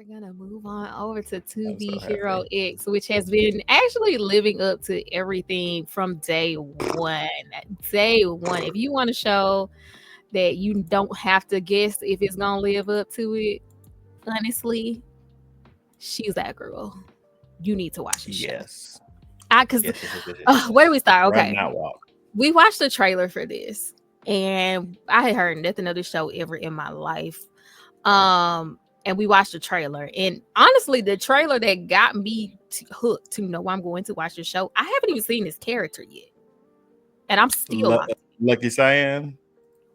we're gonna move on over to To I'm so Be Hero happy. X, which has been actually living up to everything from day one. Day one. If you want to show that you don't have to guess if it's gonna live up to it, honestly, she's that girl. You need to watch this show. Yes. I cause Yes, yes, yes, yes, yes, where do yes. we start? Run Okay. that walk. We watched the trailer for this, and I had heard nothing of the show ever in my life. And we watched the trailer, and honestly, the trailer that got me hooked to know I'm going to watch the show. I haven't even seen this character yet, and I'm still Lu- locked. Lucky Cyan.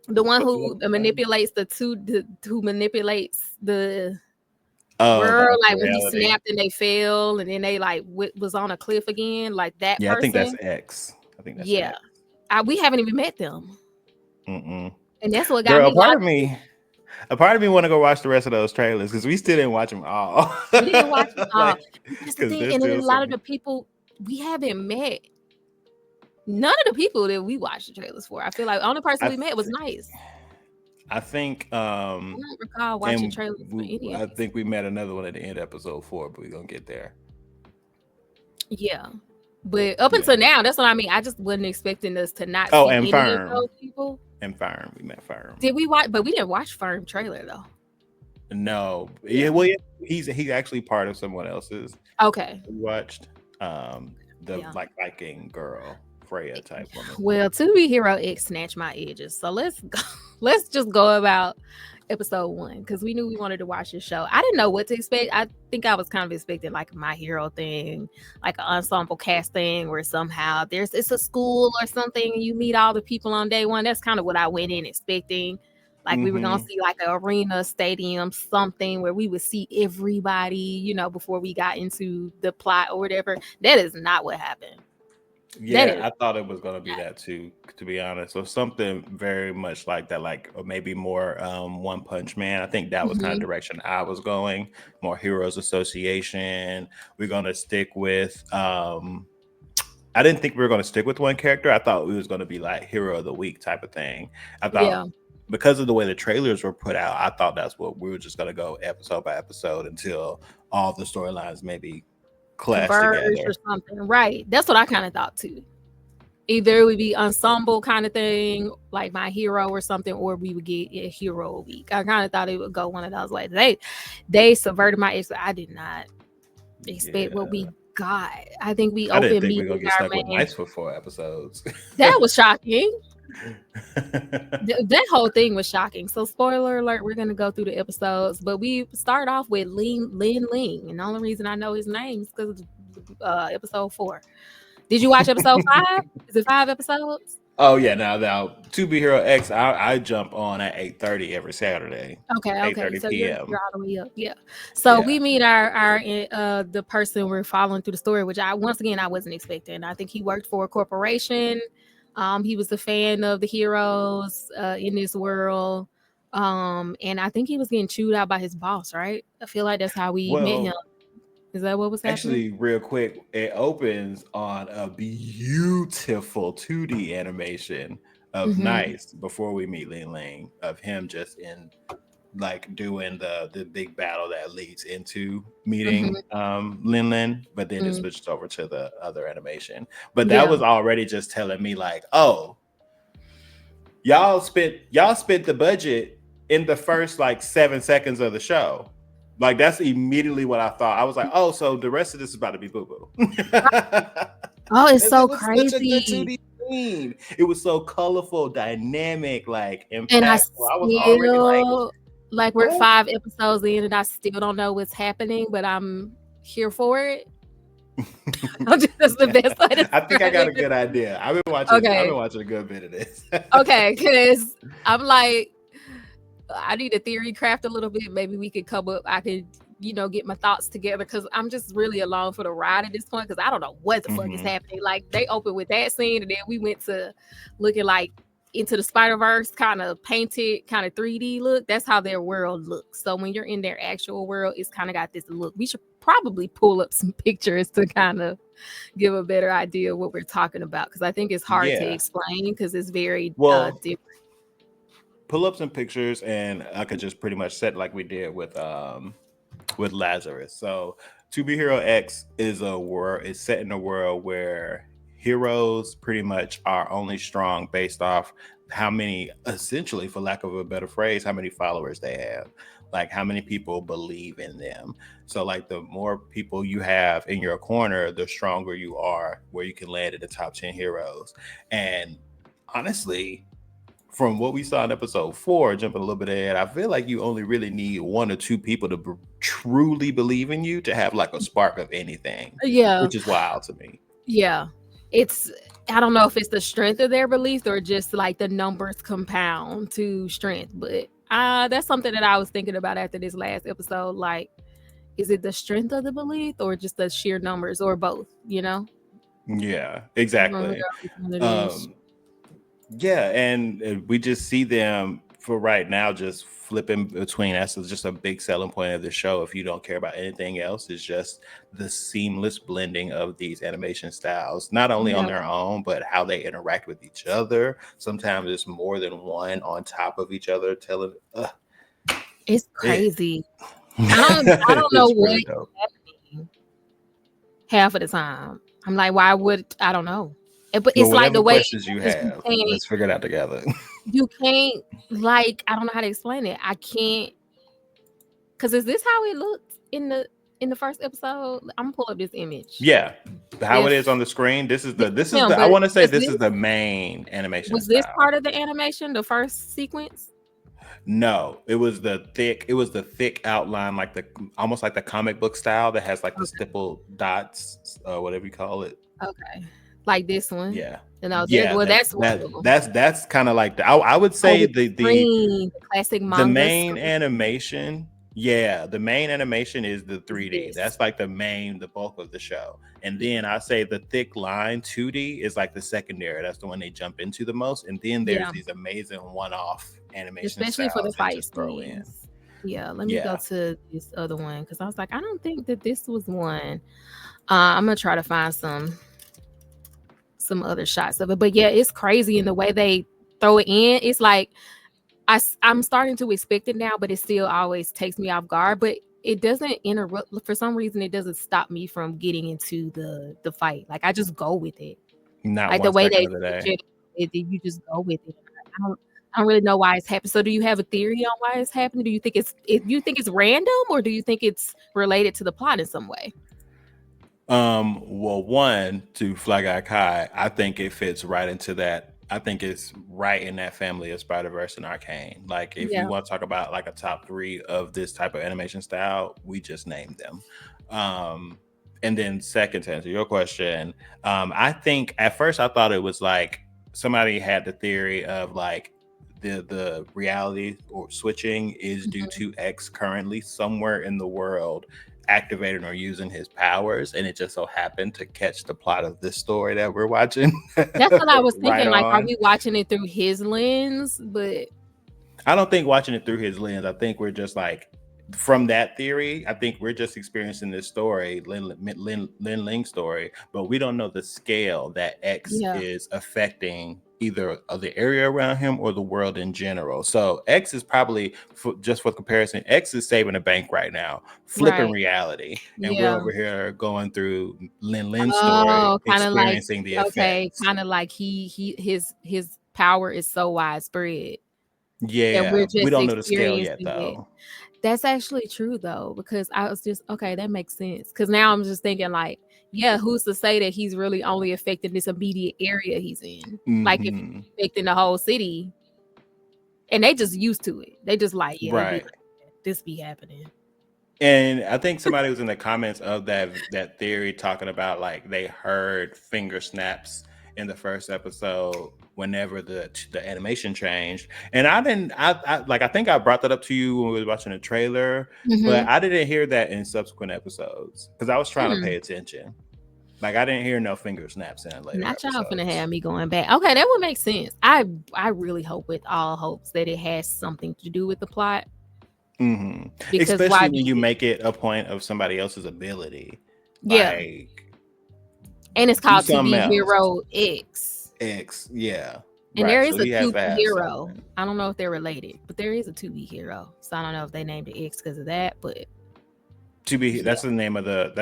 The one What's who Lucky Cyan? manipulates who manipulates the Oh, the world, other like when he reality. snapped and they fell, and then they like was on a cliff again, like that Yeah, I think that's person. X. I think that's Yeah, X. we haven't even met them, Mm-mm. and that's what got Girl, me locked. a part of me want to go watch the rest of those trailers because we still didn't watch them all. We didn't watch them all. Like, That's the because thing. there's And then still a lot of some. the people we haven't met. None of the people that we watched the trailers for. I feel like the only person I we met was th- Nice. I think I don't recall watching and trailers for any of I these. think we met another one at the end of episode 4, but we're gonna get there. Yeah. But up Yeah. until now, that's what I mean. I just wasn't expecting us to not Oh, see and any of Firm those people. and Firm. We met Firm. Did we watch? But we didn't watch Firm trailer though. No, yeah, Yeah. well, yeah, he's actually part of someone else's. Okay. We watched the Yeah. like Viking girl Freya type woman. Well, To Be Hero X snatched my edges. So let's go. Let's just go about episode 1 because we knew we wanted to watch this show. I didn't know what to expect. I think I was kind of expecting like a My Hero thing, like an ensemble cast thing, where somehow it's a school or something, and you meet all the people on day one. That's kind of what I went in expecting. Like we were gonna Mm-hmm. see like an arena, stadium, something where we would see everybody, before we got into the plot or whatever. That is not what happened. That Yeah, is I thought it was gonna be that too, to be honest. So something very much like that, like or maybe more One Punch Man. I think that was kind of mhm. direction I was going. More Heroes Association. We're gonna stick with I didn't think we were gonna stick with one character. I thought we was gonna be like Hero of the Week type of thing. I thought Yeah, because of the way the trailers were put out, I thought that's what we were just gonna go episode by episode until all the storylines maybe clash converge or together. something. Right. That's what I kind of thought too. Either it would be ensemble kind of thing, like My Hero or something, or we would get a Hero a week. I kind of thought it would go one of those ways. They subverted my expectations. I did not expect what Yeah. we got. I think we I didn't opened think we are gonna meeting get our stuck with man. Nice for 4 episodes. That was shocking. That whole thing was shocking. So, spoiler alert, we're gonna go through the episodes, but we start off with Lin Ling, and the only reason I know his name is because of episode 4. Did you watch episode 5? Is it 5 episodes? Oh yeah, now To Be Hero X, I jump on at 8:30 every Saturday, eight Okay. thirty So you're p.m. all the way up. Yeah. So Yeah. we meet our the person we're following through the story, which I once again I wasn't expecting. I think he worked for a corporation. He was a fan of the heroes in this world. And I think he was getting chewed out by his boss, right? I feel like that's how we met him. Well, Is that what was happening? actually, real quick, it opens on a beautiful 2D animation of Mm-hmm. Nice before we meet Lin Ling, of him just in like doing the big battle that leads into Mm-hmm. meeting Lin Lin, but then it Mm-hmm. switches over to the other animation. But that Yeah. was already just telling me like, oh, y'all spent the budget in the first like 7 seconds of the show. Like that's immediately what I thought. I was like, oh, so the rest of this is about to be boo boo. Oh, it's Because it so was such a good crazy. 2D scene. It was so colorful, dynamic, like And I impactful. I was already like, still like we're oh. 5 episodes in and I still don't know what's happening, but I'm here for it. That's the best way to I think I describe got a it. good idea. I've Okay. been watching a good bit of this. Okay, because I'm like, I need a theory craft a little bit. Maybe we could come up. I could, get my thoughts together because I'm just really along for the ride at this point because I don't know what the fuck is Mhm. happening. Like they opened with that scene and then we went to looking like into the Spider-Verse kind of painted, kind of 3D look. That's how their world looks. So when you're in their actual world, it's kind of got this look. We should probably pull up some pictures to kind of give a better idea of what we're talking about because I think it's hard to Yeah. explain because it's very Well, different. pull up some pictures and I could just pretty much set like we did with with Lazarus. So To Be Hero X is a world, is set in a world where heroes pretty much are only strong based off how many, essentially, for lack of a better phrase, how many followers they have, like how many people believe in them. So like the more people you have in your corner, the stronger you are, where you can land in the top 10 heroes. And honestly, from what we saw in episode 4, jumping a little bit ahead, I feel like you only really need 1 or 2 people to truly believe in you to have like a spark of anything, Yeah. which is wild to me. Yeah. It's I don't know if it's the strength of their beliefs or just like the numbers compound to strength, but that's something that I was thinking about after this last episode. Like, is it the strength of the belief or just the sheer numbers or both, you know? Yeah, I'm gonna exactly. go with one of these. Um, yeah, and we just see them for right now just flipping between. That's just a big selling point of the show. If you don't care about anything else, is just the seamless blending of these animation styles, not only on Yeah. their own, but how they interact with each other. Sometimes it's more than one on top of each other, telling It's it. crazy. I don't know It's what really is dope. happening half of the time. I'm like, why would I don't know. But Well, it's like whatever the way it questions you is, have, let's figure it out together. like I don't know how to explain it. I can't because is this how it looked in the first episode? I'm gonna pull up this image. Yeah, how it is If on the screen. This is this the is this is him, the I but want to say this is the main animation was this style. part of the animation, the first sequence? No, it was the thick outline, like the almost like the comic book style that has like the Okay, stippled dots, whatever you call it. okay. Like this one. Yeah, You know, there yeah. well That that's one that of them. that's kind of like I would Oh, say the screen, the classic the manga main screen animation. Yeah, the main animation is the is 3D. this. That's like the bulk of the show. And then I say the thick line 2D is like the secondary. That's the one they jump into the most. And then there's Yeah, these amazing one-off animation especially for the styles they fight just throw in. scenes. Yeah, let me go Yeah. to this other one because I was like, I don't think that this was one. I'm gonna try to find some other shots of it, but yeah, it's crazy in the way they throw it in. It's like I'm starting to expect it now, but it still always takes me off guard. But it doesn't interrupt. For some reason, it doesn't stop me from getting into the fight. Like I just go with it. Not Like the one way second they of the switch day. it, you just go with it. I don't really know why it's happening. So, do you have a theory on why it's happening? Do you think you think it's random, or do you think it's related to the plot in some way? Well, one, to Fly Guy Kai, I think it fits right into that. I think it's right in that family of Spider Verse and Arcane. Like, if you Yeah. want to talk about like a top 3 of this type of animation style, we just named them. Um, and then second, to answer your question, I think at first I thought it was like somebody had the theory of like the reality or switching is due Mhm. to X currently somewhere in the world activating or using his powers, and it just so happened to catch the plot of this story that we're watching That's what I was right thinking. Like, are on. we watching it through his lens? But I don't think watching it through his lens. I think we're just like from that theory. I think we're just experiencing this story, Lin Ling story, but we don't know the scale that X yeah, is affecting either of the area around him or the world in general. So X is probably, just for comparison, X is saving a bank right now, flipping right. reality, and we're Yeah. over here going through Lin Lin's story, Oh, kind of like experiencing the okay, effects. kind of like his power is so widespread that Yeah, we're we just don't know the scale yet, experiencing it. though. That's actually true though, because I was just okay, that makes sense. Because now I'm just thinking like, yeah, who's to say that he's really only affecting this immediate area he's in? Like if he's Hmm. affecting the whole city, and they just used to it. They just like, yeah, it be Right. like this be happening. And I think somebody was in the comments of that theory talking about like they heard finger snaps in the first episode whenever the animation changed. And I didn't I like I think I brought that up to you when we was watching the trailer, but Hmm. I didn't hear that in subsequent episodes because I was trying to pay Hmm. attention. Like I didn't hear no finger snaps in later Not y'all finna episodes. have me going back. Okay, that would make sense. I really hope with all hopes that it has something to do with the plot Hmm. because why Especially when be you make it a point of somebody else's ability. yeah, Like and it's do called To something Be else. Hero X. X, yeah, And there right. is So a he has to 2B have hero. something. I don't know if they're related, but there is a 2B hero. So I don't know if they named it X because of that, but To be Yeah. that's the name of the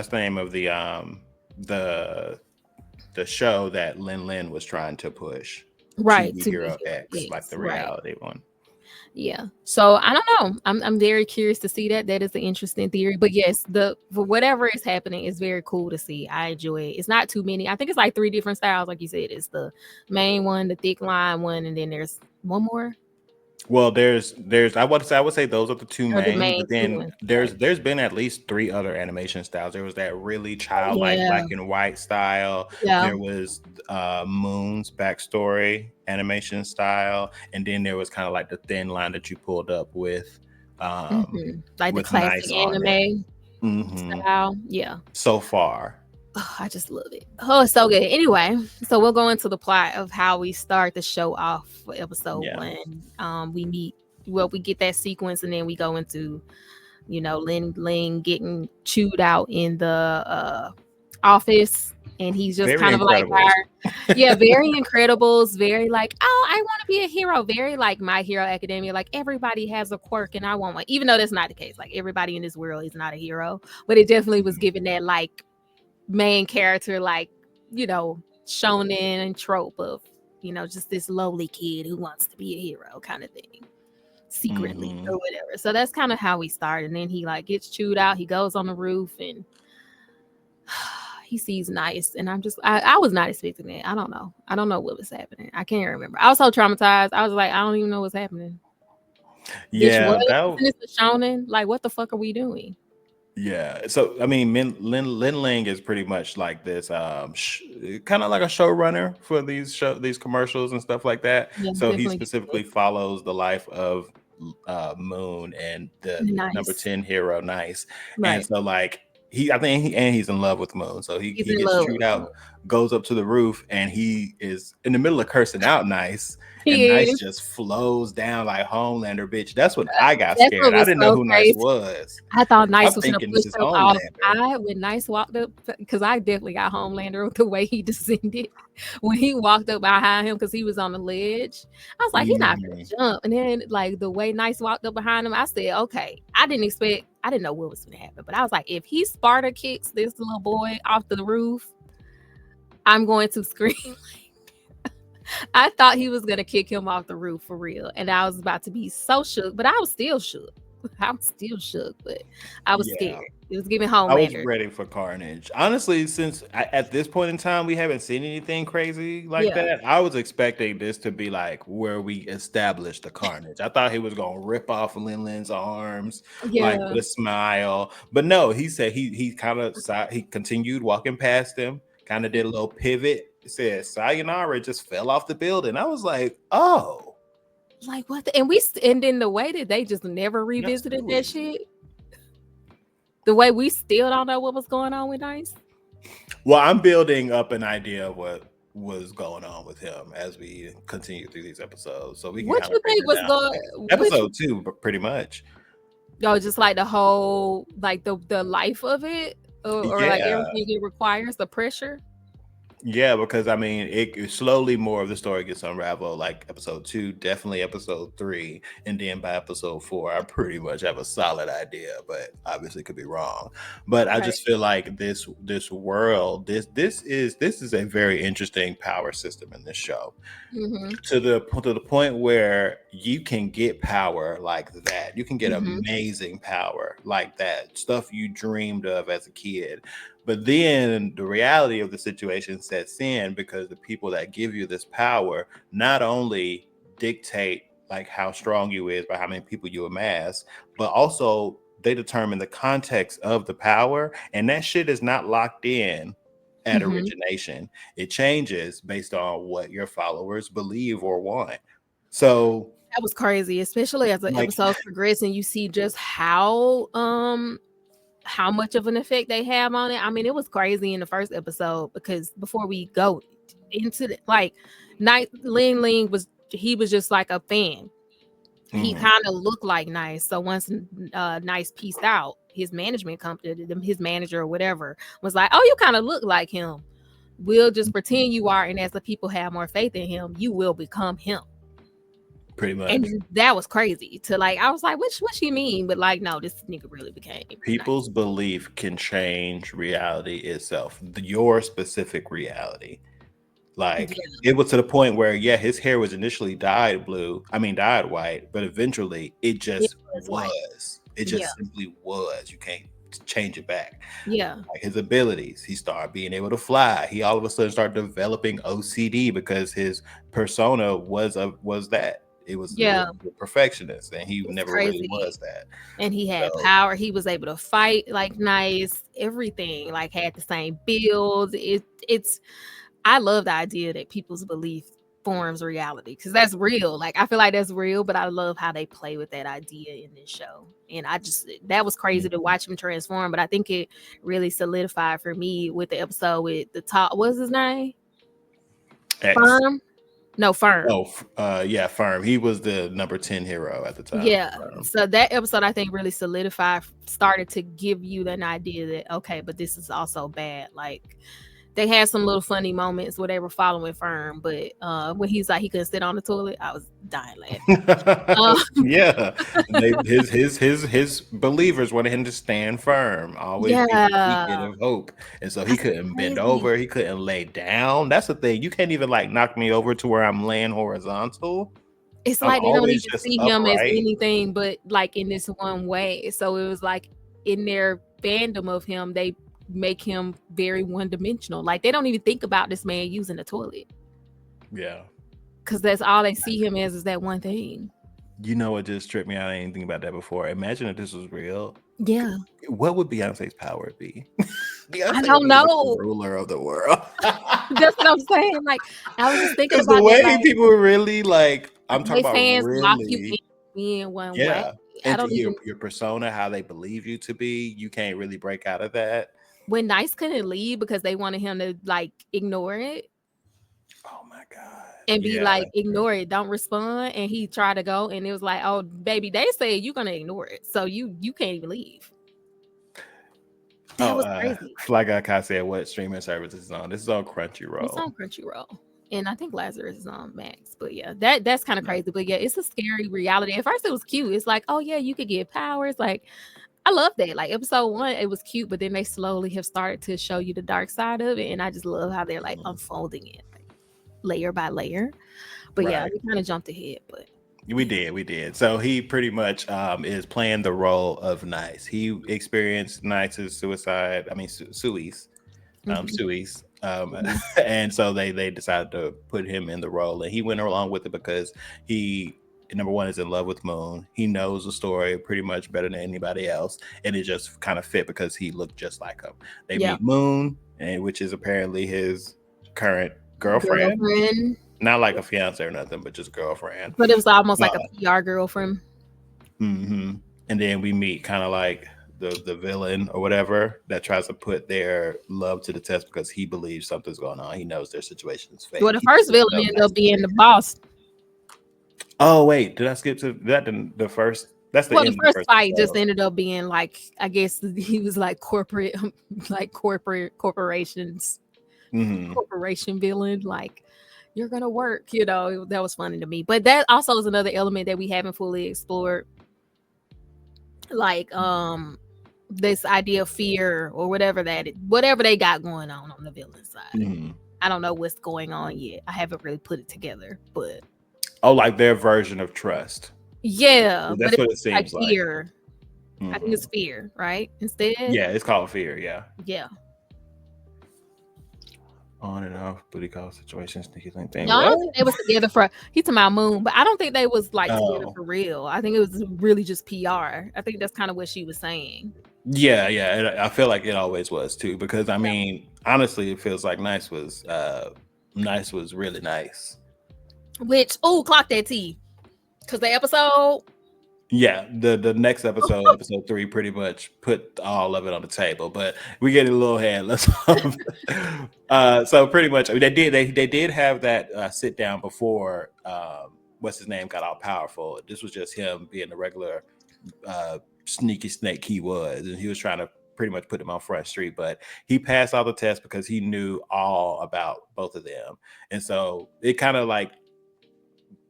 the show that Lin Ling was trying to push. To Right. Be To be Hero X, hero like X. the Right. reality one. Yeah. So I don't know. I'm very curious to see that. That is an interesting theory. But yes, the for whatever is happening is very cool to see. I enjoy it. It's not too many. I think it's like three different styles, like you said. It's the main one, the thick line one, and then there's one more. Well, there's I would say those are the two Or the main, main but two then ones. Right. there's been at least three other animation styles. There was that really Oh childlike yeah. black and white style. Yeah. There was Moon's backstory animation style, and then there was kind of like the thin line that you pulled up Like the with classic Nice on it. anime Hmm. style. Yeah. So far, Oh, I just love it. Oh, it's so good. Anyway, so we'll go into the plot of how we start the show off for episode yeah, one. We meet, well, we get that sequence, and then we go into, Lin Ling getting chewed out in the office, and he's just very kind of like incredible. yeah, very Incredibles, very like, oh, I want to be a hero, very like My Hero Academia, like everybody has a quirk, and I want one, even though that's not the case. Like everybody in this world is not a hero, but it definitely was given that like main character, like, shonen trope of, just this lowly kid who wants to be a hero kind of thing, secretly Hmm. or whatever. So that's kind of how we start. And then he like gets chewed out. He goes on the roof and he sees Nice. And I was not expecting that. I don't know. I don't know what was happening. I can't remember. I was so traumatized. I was like, I don't even know what's happening. Bitch, what? Yeah, that. Isn't this a shonen? Like, what the fuck are we doing? Yeah. So I mean, Lin Ling is pretty much like this, kind of like a showrunner for these commercials and stuff like that. Yeah, So he definitely gets specifically follows the life of Moon and the number Nice. 10 hero, Nice. And Right. so like I think he's in love with Moon. So He's he in gets love chewed with out, him. goes up to the roof, and he is in the middle of cursing out Nice. And He Nice is. just flows down like Homelander, bitch. That's when I got That's scared. what I was didn't know so who Nice crazy. was. I thought I'm Nice was gonna thinking this push is him off. Homelander. When Nice walked up, because I definitely got Homelander with the way he descended when he walked up behind him because he was on the ledge. I was like, he's not gonna Mhm. jump. And then like the way Nice walked up behind him, I said, okay. I didn't know what was gonna happen, but I was like, if he Sparta kicks this little boy off the roof, I'm going to scream. I thought he was gonna kick him off the roof for real, and I was about to be so shook, but I was still shook. I'm still shook, but I was Yeah. scared. It was giving I was Homelander. ready for carnage. Honestly, since at this point in time we haven't seen anything crazy like Yeah, that, I was expecting this to be like where we established the carnage. I thought he was gonna rip off Lin Lin's arms like yeah. with a smile, but no. He said he kind of he continued walking past him, kind of did a little pivot. Said "Sayonara," just fell off the building. I was like, oh, Like what? And then the way that they just never that's revisited that sweet. shit. The way we still don't know what was going on with Nice. Well, I'm building up an idea of what was going on with him as we continue through these episodes, so we can What kind of you break think that was down. going? Next What you? episode two, but pretty much, Just like the whole, like the life of it, or like yeah, everything it requires, the pressure. yeah. Because I mean, it slowly more of the story gets unraveled. Like episode two, definitely episode three, and then by episode four, I pretty much have a solid idea, but obviously could be wrong. But I Right. just feel like this world, this is a very interesting power system in this show. Mm-hmm. To the point where you can get power like that. You can get Mm-hmm. amazing power like that, stuff you dreamed of as a kid. But then the reality of the situation sets in because the people that give you this power not only dictate like how strong you is by how many people you amass, but also they determine the context of the power, and that shit is not locked in at Mm-hmm. origination. It changes based on what your followers believe or want. So, That was crazy, especially as the like, episodes progress and you see just how much of an effect they have on it. I mean, it was crazy in the first episode because before we go into the like Night Ling Ling was he was just like a fan. He mhm, kind of looked like Nice. So once Nice pieced out, his management company, his manager or whatever, was like, "Oh, you kind of look like him. We'll just mhm. pretend you are, and as the people have more faith in him, you will become him." pretty And much. that was crazy to like, I was like, what she mean? But like, no, this nigga really became nice. People's belief can change reality itself, your specific reality. Like Yeah, it was to the point where, yeah, his hair was initially dyed blue. I mean, dyed white, but eventually it it just was white. was. It Yeah, just simply was. You can't change it back. yeah, Like his abilities, he started being able to fly. He all of a sudden started developing OCD because his persona was that. It was yeah. a perfectionist, and he It's never really crazy. was that. And he had So power. He was able to fight like nice. Everything like had the same builds. It's I love the idea that people's belief forms reality because that's real. Like I feel like that's real, but I love how they play with that idea in this show. And I just that was crazy to watch him transform. But I think it really solidified for me with the episode with the top. What's his name? X. Firm? No, Firm. Oh, yeah, Firm. He was the number 10 hero at the time. Yeah. So that episode I think really solidified, started to give you an idea that okay, but this is also bad. Like they had some little funny moments where they were following Firm, but when he's like he couldn't sit on the toilet, I was dying laughing. Um, Yeah, his believers wanted him to stand firm, always be the beacon yeah, of hope, and so he that's couldn't bend crazy. over, he couldn't lay down. That's the thing. You can't even like knock me over to where I'm laying horizontal. It's I'm like they don't always even just see him as upright. anything but like in this one way. So it was like in their fandom of him, they make him very one dimensional. Like they don't even think about this man using the toilet Yeah. because that's all they see him as is that one thing. You know what just tripped me out? I didn't think about that before. Imagine if this was real. Yeah, What would Beyonce's power be? I Beyonce would don't be like the know. ruler of the world. That's what I'm saying. Like I was just thinking Because the about that. way Like people really like, I'm talking they about fans lock you really, in one way. yeah. I And don't even. your persona, how they believe you to be, you can't really break out of that. When Nice couldn't leave because they wanted him to like ignore it Oh my God. and be Yeah. like, ignore it, don't respond. And he tried to go, and it was like, oh baby, they said you're gonna ignore it, so you can't even leave. That Oh, was crazy. Fly Guy Kai said what streaming service is on. This is on It's Crunchyroll. on Crunchyroll. And I think Lazarus is on Max. But yeah, that's kind of Yeah. crazy. But yeah, it's a scary reality. At first it was cute. It's like, oh yeah, you could get powers. Like I love that. Like episode one, it was cute, but then they slowly have started to show you the dark side of it. And I just love how they're like unfolding it like layer by layer. But yeah, Right. we kind of jumped ahead. But We did. So he pretty much is playing the role of Nice. He experienced Nice's suicide. I mean, Sui's, mhm, Sui's. mhm. And so they decided to put him in the role, and he went along with it because he number one is in love with Moon. He knows the story pretty much better than anybody else, and it just kind of fit because he looked just like him. They Yeah, meet Moon, and which is apparently his current girlfriend, girlfriend. not like a fiance or nothing, but just girlfriend. But it was almost Uh, like a PR girlfriend. And then we meet kind of like the villain or whatever that tries to put their love to the test because he believes something's going on. He knows their situation is Well, fake. the He first doesn't villain know ended Nice up is being fake. the boss. Oh wait, did I skip to that? The first. That's the Well, the end of the first first fight just episode. ended up being like, I guess he was like corporate, like corporations, Hmm. corporation villain. Like, you're gonna work. That was funny to me. But that also is another element that we haven't fully explored, like this idea of fear or whatever they got going on the villain side. Hmm. I don't know what's going on yet. I haven't really put it together, but Oh, like their version of trust. yeah, but That's it's what it like seems like. fear. I think Hmm. it's fear, right? Instead, Yeah, it's called fear. Yeah. yeah. On and off booty call situation, sneaky link thing. No, I What? don't think they was together for. He to my moon, but I don't think they was like together Oh. for real. I think it was really just PR. I think that's kind of what she was saying. Yeah, yeah. I feel like it always was too, because I Yeah. mean, honestly, it feels like Nice was really nice. Which clock that T, because the episode. Yeah, the next episode, episode 3, pretty much put all of it on the table, but we get a little ahead. Let's so pretty much they did have that sit down before what's his name got all powerful. This was just him being the regular sneaky snake he was, and he was trying to pretty much put him on Front Street, but he passed all the tests because he knew all about both of them. And so it kind of like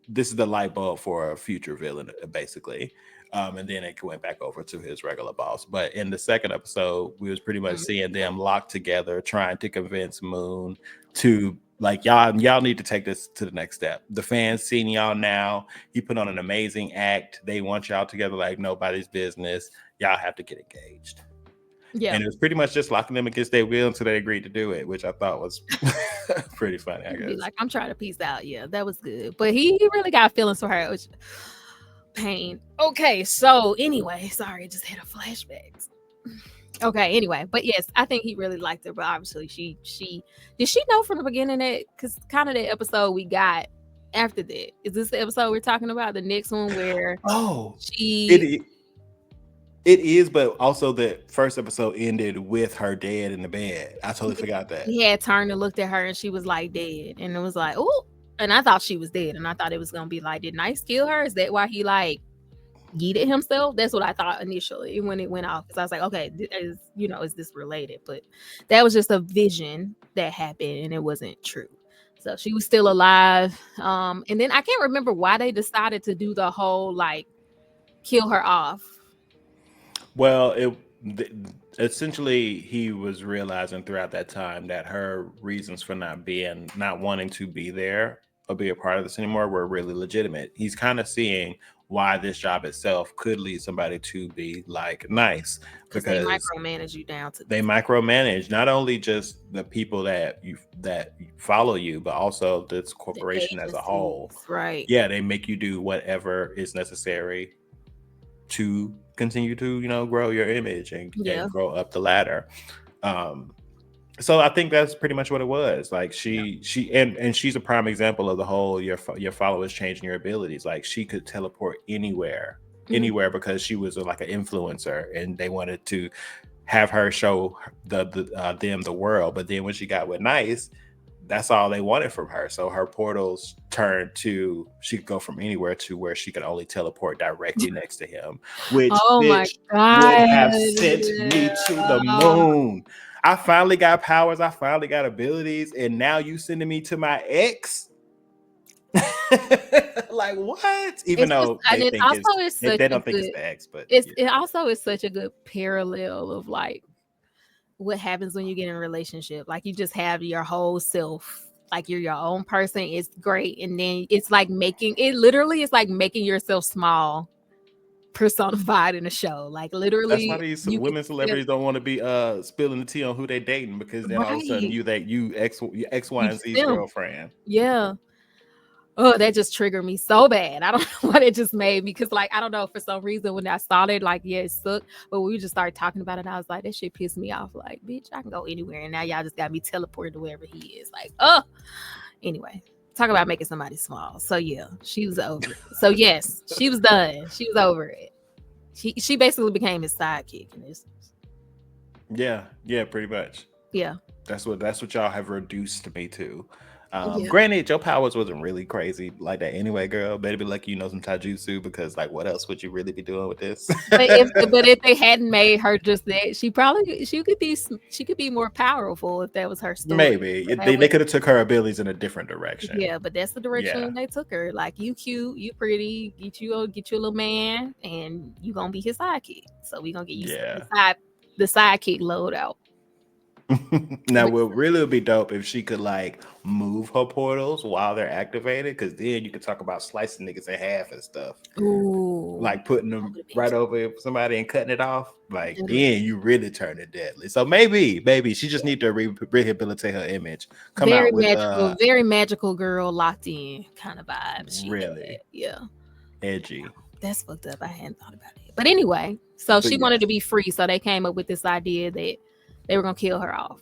this is the light bulb for a future villain, basically. And then it went back over to his regular boss. But in the second episode, we was pretty much Mhm. seeing them locked together, trying to convince Moon to like y'all need to take this to the next step. The fans seeing y'all now. He put on an amazing act. They want y'all together like nobody's business. Y'all have to get engaged. Yeah. And it was pretty much just locking them against their will until they agreed to do it, which I thought was pretty funny, I Be guess. like, I'm trying to peace out. Yeah, that was good. But he really got feelings for her, which pain. Okay, so anyway, sorry, just had a flashback. Okay, anyway, but yes, I think he really liked her, but obviously she did she know from the beginning that because kind of the episode we got after that. Is this the episode we're talking about? The next one where Oh, it she i- it is, but also the first episode ended with her dead in the bed. I totally forgot that. he had turned and looked at her and she was like dead. And it was like, oh, and I thought she was dead. And I thought it was gonna be like, did Nice kill her? Is that why he like yeeted himself? That's what I thought initially when it went off. Because I was like, okay, is this related? But that was just a vision that happened and it wasn't true. So she was still alive. And then I can't remember why they decided to do the whole like kill her off. Well, th- essentially he was realizing throughout that time that her reasons for not wanting to be there or be a part of this anymore were really legitimate. He's kind of seeing why this job itself could lead somebody to be like Nice, Because they because micromanage you down to they this. micromanage not only just the people that follow you, but also this The corporation as a whole. agencies, right? Yeah, they make you do whatever is necessary to continue to grow your image Yeah. and grow up the ladder. um so I think that's pretty much what it was. Like Yeah. and she's a prime example of the whole your followers changing your abilities. Like she could teleport Mhm. anywhere because she was like an influencer and they wanted to have her show them the world. But then when she got with Nice, that's all they wanted from her. So her portals turned to she could go from anywhere to where she could only teleport directly next to him, which Oh my bitch would god. have sent me to the moon. I finally got powers, I finally got abilities, and now you sending me to my ex? Like what? Even It's just though and they it think also is such they a don't think it's good the ex, but it's yeah. it also is such a good parallel of like what happens when you get in a relationship. Like you just have your whole self, like you're your own person. It's great. And then it's like making yourself small personified in a show. Like That's why literally these you can women feel celebrities don't want to be spilling the tea on who they dating, because then all of a sudden right. you X, Y, You and just Z's feel girlfriend. yeah. Oh, that just triggered me so bad. I don't know what it just made me because, like, I don't know for some reason when I saw it, like, yeah, it sucked. But when we just started talking about it, I was like, that shit pissed me off. Like, bitch, I can go anywhere, and now y'all just got me teleported to wherever he is. Like, oh, anyway, talk about making somebody small. So yeah, she was over it. So yes, she was done. She was over it. She basically became his sidekick in this. Yeah, pretty much. Yeah, That's what y'all have reduced me to. yeah. Granted, your powers wasn't really crazy like that anyway, girl. Better be lucky you know some taijutsu, because like, what else would you really be doing with this? But if they hadn't made her just that, she could be more powerful if that was her story. Maybe But that they was could have took her abilities in a different direction. yeah, but that's the Yeah, direction they took her. Like you cute, you pretty, get you a little man, and you gonna be his sidekick. So we gonna get you yeah. the sidekick load out. Now, Which, what really would be dope if she could like move her portals while they're activated, because then you could talk about slicing niggas in half and stuff, ooh, like putting that them would have been right over somebody and cutting it off. Like cute. then you really turn it deadly. So maybe she just need to rehabilitate her image. Come out with Very magical girl locked in kind of vibe she had. really Yeah, edgy. that's fucked up. I hadn't thought about it. But anyway, so But she yeah, wanted to be free, so they came up with this idea that they were gonna kill her off.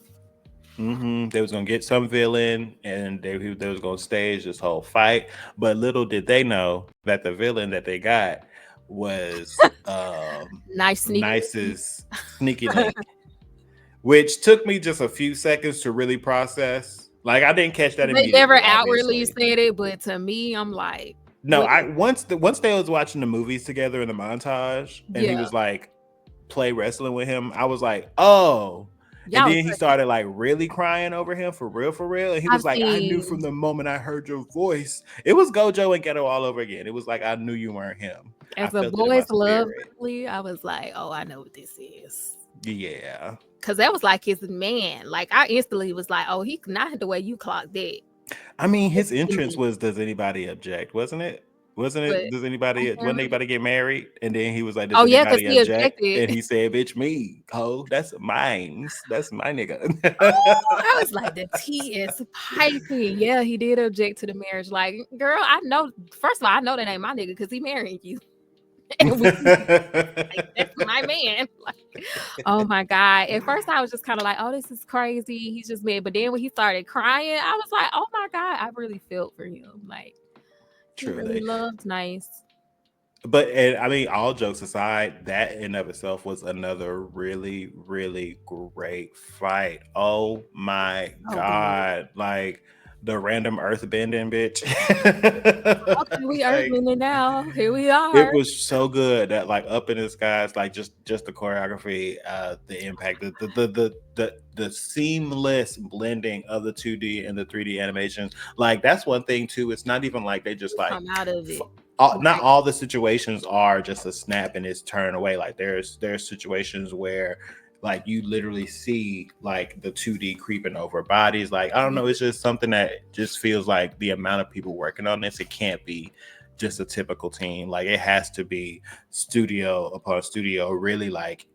they was gonna get some villain, and they was gonna stage this whole fight. But little did they know that the villain that they got was Nice sneaky. Nice's Sneaky Link, which took me just a few seconds to really process. Like I didn't catch that They never immediately, outwardly obviously. said it, but to me, I'm like, No, what? I once they was watching the movies together in the montage, and he Yeah, was like play wrestling with him. I was like, oh, And Y'all was then he started like really crying over him for real. And he I've was like, I knew from seen the moment I heard your voice. It was Gojo and Ghetto all over again. It was like I knew you weren't him. I as a felt it in my boys love spirit. really, I was like, oh, I know what this is. Yeah. Cause that was like his man. Like I instantly was like, oh, he not the way you clocked that. I mean, his entrance Instantly. was "Does anybody object?" Wasn't it? Wasn't But it? Does anybody? Wasn't mhm. anybody get married? And then he was like, "Does Oh yeah, because anybody he object?" objected. And he said, "Bitch, me, ho, that's mine. That's my nigga." Oh, I was like, the tea is piping. Yeah, he did object to the marriage. Like, girl, I know. First of all, I know that ain't my nigga because he marrying you, and we like that's my man. Like, oh my god. At first, I was just kind of like, oh, this is crazy. He's just mad. But then when he started crying, I was like, oh my god, I really felt for him. Like, he really Truly. loved nice. But and, I mean, all jokes aside, that in of itself was another really, really great fight. Oh my Oh good. god! Like the random earth bending bitch. Okay, we Like earthing it now. Here we are. it was so good that like up in the skies, like just the choreography, the impact, the seamless blending of the 2D and the 3D animations. Like that's one thing too. It's not even like they just like Come out of it. not Right. all the situations are just a snap and it's turn away. Like there's situations where like you literally see like the 2D creeping over bodies. Like I don't know, it's just something that just feels like the amount of people working on this, it can't be just a typical team. Like it has to be studio upon studio really like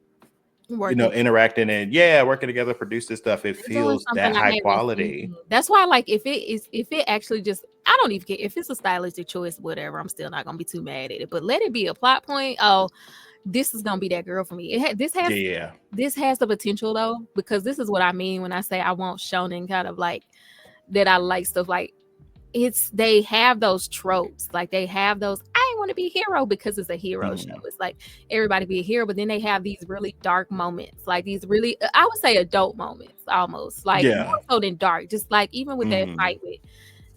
Working interacting and yeah, working together, produce this stuff. It they're doing feels something that I high haven't seen. quality. That's why, like, if it actually just, I don't even care if it's a stylistic choice, whatever. I'm still not gonna be too mad at it. But let it be a plot point. Oh, this is gonna be that girl for me. Yeah. This has the potential though, because this is what I mean when I say I want shonen kind of like that. I like stuff like it's they have those tropes, like they have those I want to be a hero because it's a hero show. Mhm. It's like everybody be a hero, but then they have these really dark moments, like these really I would say adult moments almost, like more Yeah. so than dark. Just like even with that Mhm. fight with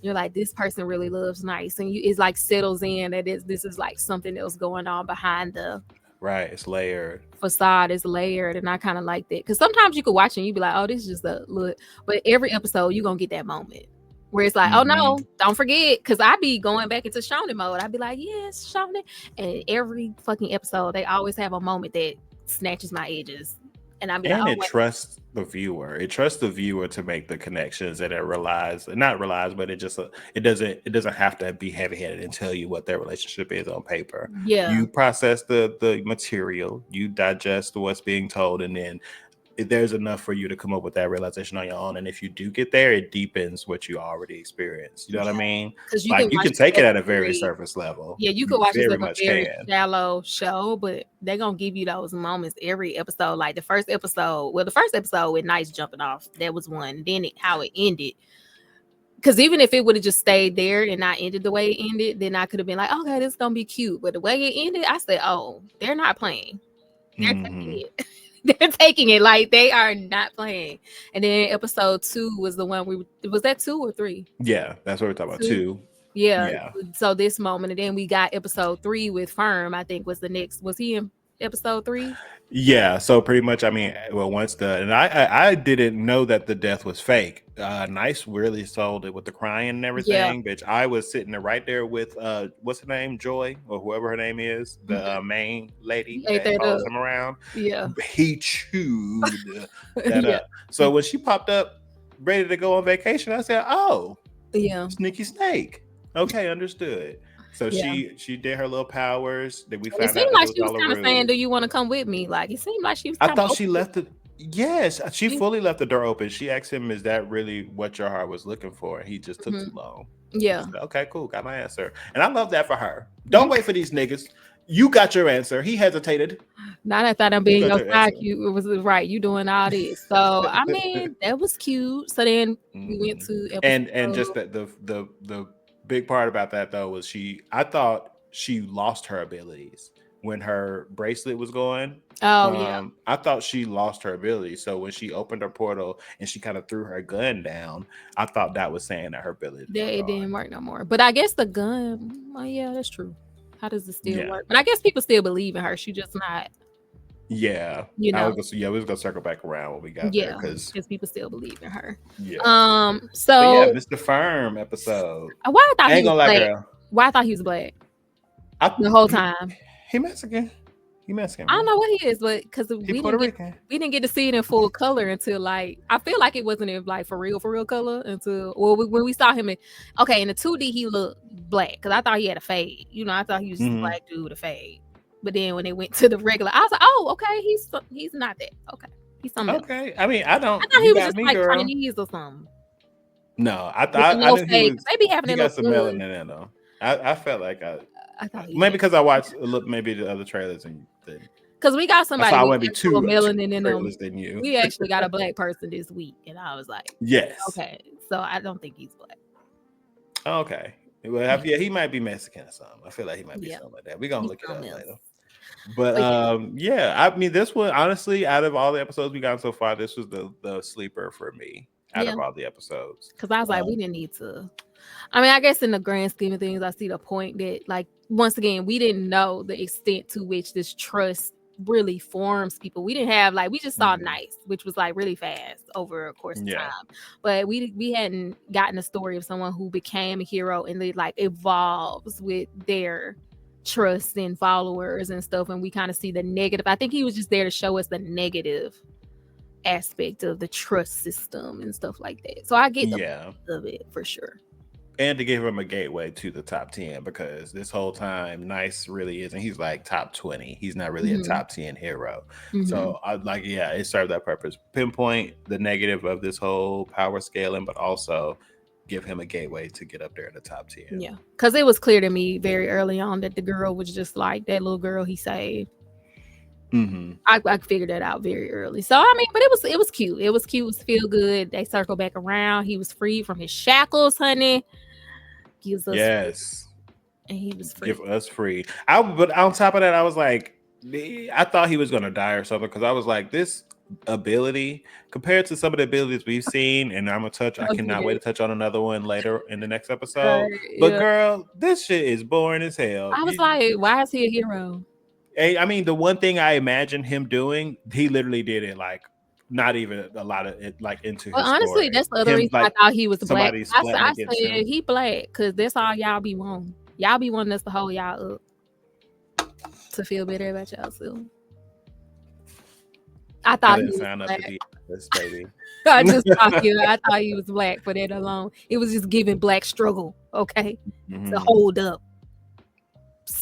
you're like this person really loves nice, and you it's like settles in that this is like something else going on behind the Right. It's layered. facade is layered, and I kind of like that because sometimes you could watch and you be like, oh, this is just a look, but every episode you gonna get that moment where it's like, oh no, Mhm. don't forget, because I be going back into shonen mode. I'd be like, yes, shonen, and every fucking episode they always have a moment that snatches my edges, and I'd be like, And oh it wait, trusts the viewer. It trusts the viewer to make the connections, and it relies, not relies, but it doesn't have to be heavy headed and tell you what their relationship is on paper. yeah, You process the material, you digest what's being told, and then there's enough for you to come up with that realization on your own. And if you do get there, it deepens what you already experienced. You know what I yeah, mean? because you can Like you watch can this take it as at a a very very surface level. yeah, you could You watch this very as a much very can. shallow show, but they're gonna give you those moments every episode. Like the first episode with Nice jumping off, that was one. Then how it ended. Because even if it would have just stayed there and not ended the way it ended, then I could have been like, okay, this is gonna be cute. But the way it ended, I said, oh, they're not playing. They're Hmm. taking it. They're taking it like they are not playing. And then episode 2 was the one was that 2 or 3? Yeah, that's what we're talking about 2. too. Yeah. Yeah. So this moment, and then we got episode 3 with Firm. I think was the next. Was he in episode 3? Yeah, so pretty much, I mean, well, once and I didn't know that the death was fake. Nice really sold it with the crying and Yeah. everything, bitch. I was sitting there right there with what's her name, Joy or whoever her name is, Mhm. the main lady He ate that that follows up. him around. Yeah. He chewed that Yeah. up. So when she popped up ready to go on vacation, I said, "Oh, Yeah. sneaky snake." Okay, understood. So Yeah. she did her little powers. Then we And it found seemed out that it like was she was all a kind of saying, ruse. "Do you want to come with me?" Like it seemed like she was I kind of thought she open to left it. Yes, she it. fully left the door open. She asked him, "Is that really what your heart was looking for?" And he just took too Mhm. long. He Yeah. said, "Okay, cool, got my answer." And I love that for her. Mhm. Don't wait for these niggas. You got your answer. He hesitated. Now that I thought I'm You being got your your side answer. cute, it was right. You doing all this, so I mean that was cute. So then we went Mhm. to And episode. just that the big part about that though was I thought she lost her abilities when her bracelet was going. Oh yeah, I thought she lost her ability. So when she opened her portal and she kind of threw her gun down, I thought that was saying that her abilities were that it gone. didn't work no more. But I guess the gun. Oh yeah, that's true. How does it still Yeah. work? But I guess people still believe in her. She just not. Yeah, You I was know, gonna, yeah, we was gonna circle back around when we got there yeah, because because people still believe in her. yeah, but yeah, So Mr. Firm episode. why I thought I he ain't was gonna lie, black? girl. Why I thought he was black I the whole he, time? he Mexican. He Mexican, I don't man. know what he is, but because He Puerto Rican. we didn't get to see it in full color until like I feel like it wasn't in like for real color until when we saw him in in the 2D he looked black because I thought he had a fade. You know, I thought he was just a Hmm. black dude with a fade. But then when it went to the regular, I was like, oh, okay, he's not that. Okay, he's something else. Okay, I mean, I I don't. thought You he was got just me, like girl. Chinese or something No, with a I little knew he fade because was. they be having He their got little some good. melanin in him. I felt like I thought he maybe did because I watched a little, maybe the other trailers and then because we got that's why somebody I with want to be actual two melanin in them. trailers than you. We actually got a black person this week, and I was like, Yes. okay, so I don't think he's black. Okay. Well, Yeah, yeah, he might be Mexican or something. I feel like he might be yeah, something like that. We're gonna he's look it up something else. later. But But yeah, yeah, I mean, this one honestly, out of all the episodes we got so far, this was the sleeper for me out yeah, of all the episodes. because I was like, we didn't need to. I mean, I guess in the grand scheme of things, I see the point that, like, once again, we didn't know the extent to which this trust really forms people. We didn't have like we just saw Mhm. Nice, which was like really fast over a course of Yeah. time, but we hadn't gotten a story of someone who became a hero and they like evolves with their trust and followers and stuff. And we kind of see the negative. I think he was just there to show us the negative aspect of the trust system and stuff like that. So I get the Yeah. point of it for sure. And to give him a gateway to the top 10 because this whole time Nice really isn't, he's like top 20, he's not really a Hmm. top 10 hero. Hmm. So I like, yeah, it served that purpose, pinpoint the negative of this whole power scaling, but also give him a gateway to get up there in the top 10. Yeah, because it was clear to me very early on that the girl was just like that little girl he saved. Mm-hmm. I figured that out very early. So I mean, but it was cute. It was cute. It was feel good. They circle back around. He was free from his shackles, honey. Gives us free, Yes, and he was give free. us free. But on top of that, I was like, I thought he was gonna die or something because I was like, this ability compared to some of the abilities we've seen, and I'm gonna touch. I cannot wait Okay. to touch on another one later in the next episode. Right. But Yeah. girl, this shit is boring as hell. I was like, why is he a hero? I mean, the one thing I imagined him doing, he literally did it like not even a lot of it like into Well, his honestly, story. that's the other Him reason I like thought he was black. somebody splatting I against him. said he black because that's all y'all be wanting. Y'all be wanting us to hold y'all up to feel better about yourself. I I thought he didn't was sign up to black. be this baby. I just thought I thought he was black for that alone. It was just giving black struggle, okay, to Mhm. hold up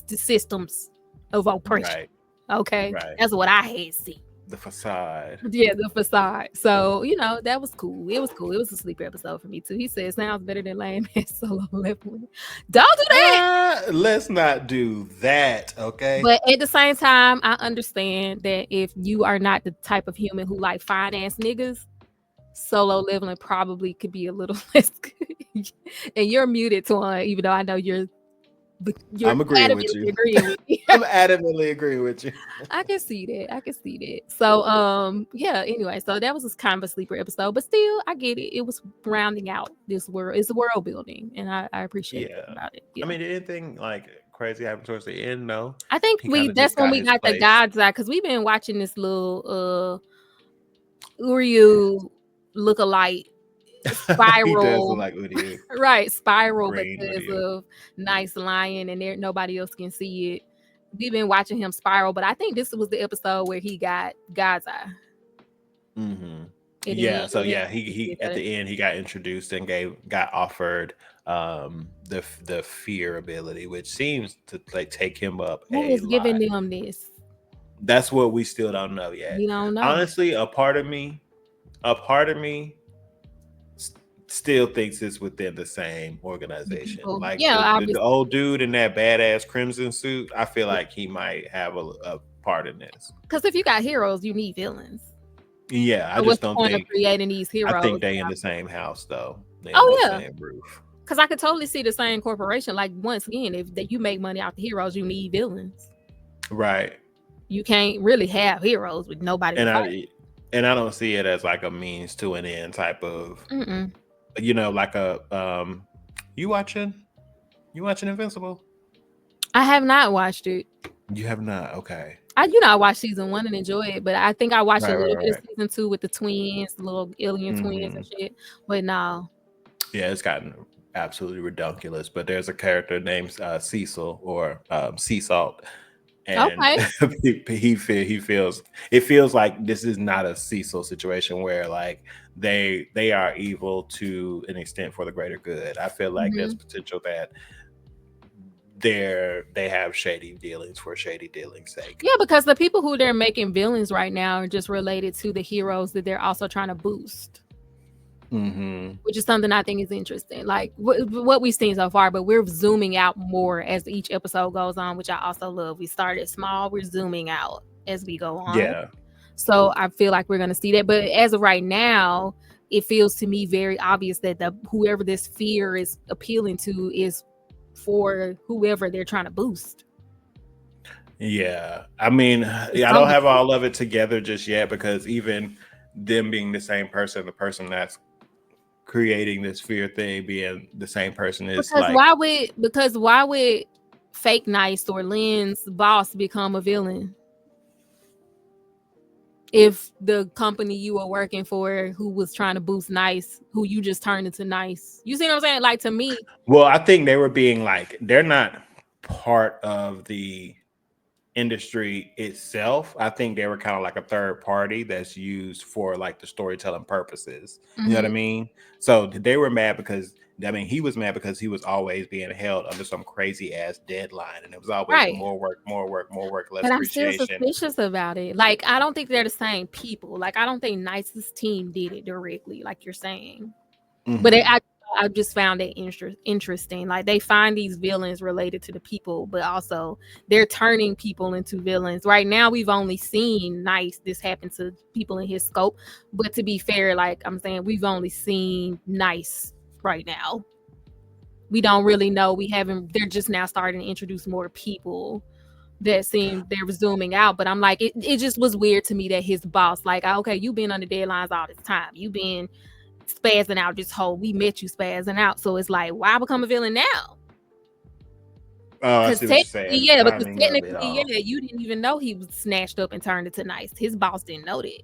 the systems of oppression. Right, Okay, right. that's what I had seen. The facade. Yeah, the facade. So that was cool. It was cool. It was a sleeper episode for me too. He said sounds better than lame ass solo leveling. Don't do that. Let's not do that, okay? But at the same time, I understand that if you are not the type of human who like fine ass niggas, solo leveling probably could be a little less good. And you're muted, Twan, even though I know you're I'm agreeing with adamantly you. agreeing with me. I'm adamantly agreeing with you. I can see that. I can see that. So yeah, anyway, so that was just kind of a sleeper episode, but still I get it. It was rounding out this world. It's world building, and I appreciate that Yeah. about it. I Yeah. mean, anything like crazy happened towards the end? No. I think He kind of that's just when got we his got the place. God's Eye because we've been watching this little Uryu look-alike He does look spiral. like Udiu. Right, spiral Green because Udiu. of Nice Lion and there nobody else can see it. We've been watching him spiral, but I think this was the episode where he got God's Eye. Mm-hmm. And Yeah, then so yeah, yeah, he at the end he got introduced and got offered the fear ability, which seems to like take him up who a is giving lot. them this? That's what we still don't know yet. We don't know. Honestly, a part of me still thinks it's within the same The organization. people. Like Yeah, the obviously. old dude in that badass crimson suit, I feel like he might have a part in this. Because if you got heroes, you need villains. Yeah, I So what's just the don't point of think. creating these I heroes? think they in the same house though. They under Oh the yeah. same roof. Because I could totally see the same corporation. Like once again, if that you make money off the heroes, you need villains. Right. You can't really have heroes with nobody to And fight. I don't see it as like a means to an end type of, Mm-mm. like a you watching Invincible? I have not watched it. You have not. Okay. I watched season 1 and enjoyed it, but I think I watched a Right, right, little bit of right. season 2 with the twins, the little alien twins Hmm. and shit. But no. Yeah, it's gotten absolutely ridiculous. But there's a character named Cecil or Sea Salt, and Okay. he feels it feels like this is not a Cecil situation where like they are evil to an extent for the greater good. I feel like there's Hmm. potential that they have shady dealings for shady dealings sake. Yeah, because the people who they're making villains right now are just related to the heroes that they're also trying to boost, Hmm. which is something I think is interesting. Like what we've seen so far, but we're zooming out more as each episode goes on, which I also love. We started small, we're zooming out as we go on. Yeah. So I feel like we're going to see that. But as of right now, it feels to me very obvious that the whoever this fear is appealing to is for whoever they're trying to boost. Yeah. I mean, It's I don't so have all of it together just yet because even them being the same person, the person that's creating this fear thing being the same person is because like, why would fake nice or Lynn's boss become a villain if the company you were working for who was trying to boost nice, who you just turned into nice? You see what I'm saying? Like to me, well, I think they were being like, they're not part of the industry itself. I think they were kind of like a third party that's used for like the storytelling purposes. You know what I mhm, mean? So they were mad because I mean he was mad because he was always being held under some crazy ass deadline, and it was always right. more work, more work, more work, less But I'm still appreciation. suspicious about it. Like, I don't think they're the same people. Like, I don't think Nice's team did it directly, like you're saying. But Hmm. I just found it interesting. Like, they find these villains related to the people, but also they're turning people into villains. Right now, we've only seen Nice. This happened to people in his scope. But to be fair, like I'm saying, we've only seen Nice right now. We don't really know. We haven't, they're just now starting to introduce more people that seemed they were zooming out. But I'm like, it just was weird to me that his boss, like, okay, you've been under deadlines all this time. You've been spazzing out this whole, we met you spazzing out. So it's like, why become a villain now? Oh, I Because see what you're technically, saying. The yeah, because timing of it technically, all. yeah, you didn't even know he was snatched up and turned into nice. His boss didn't know that.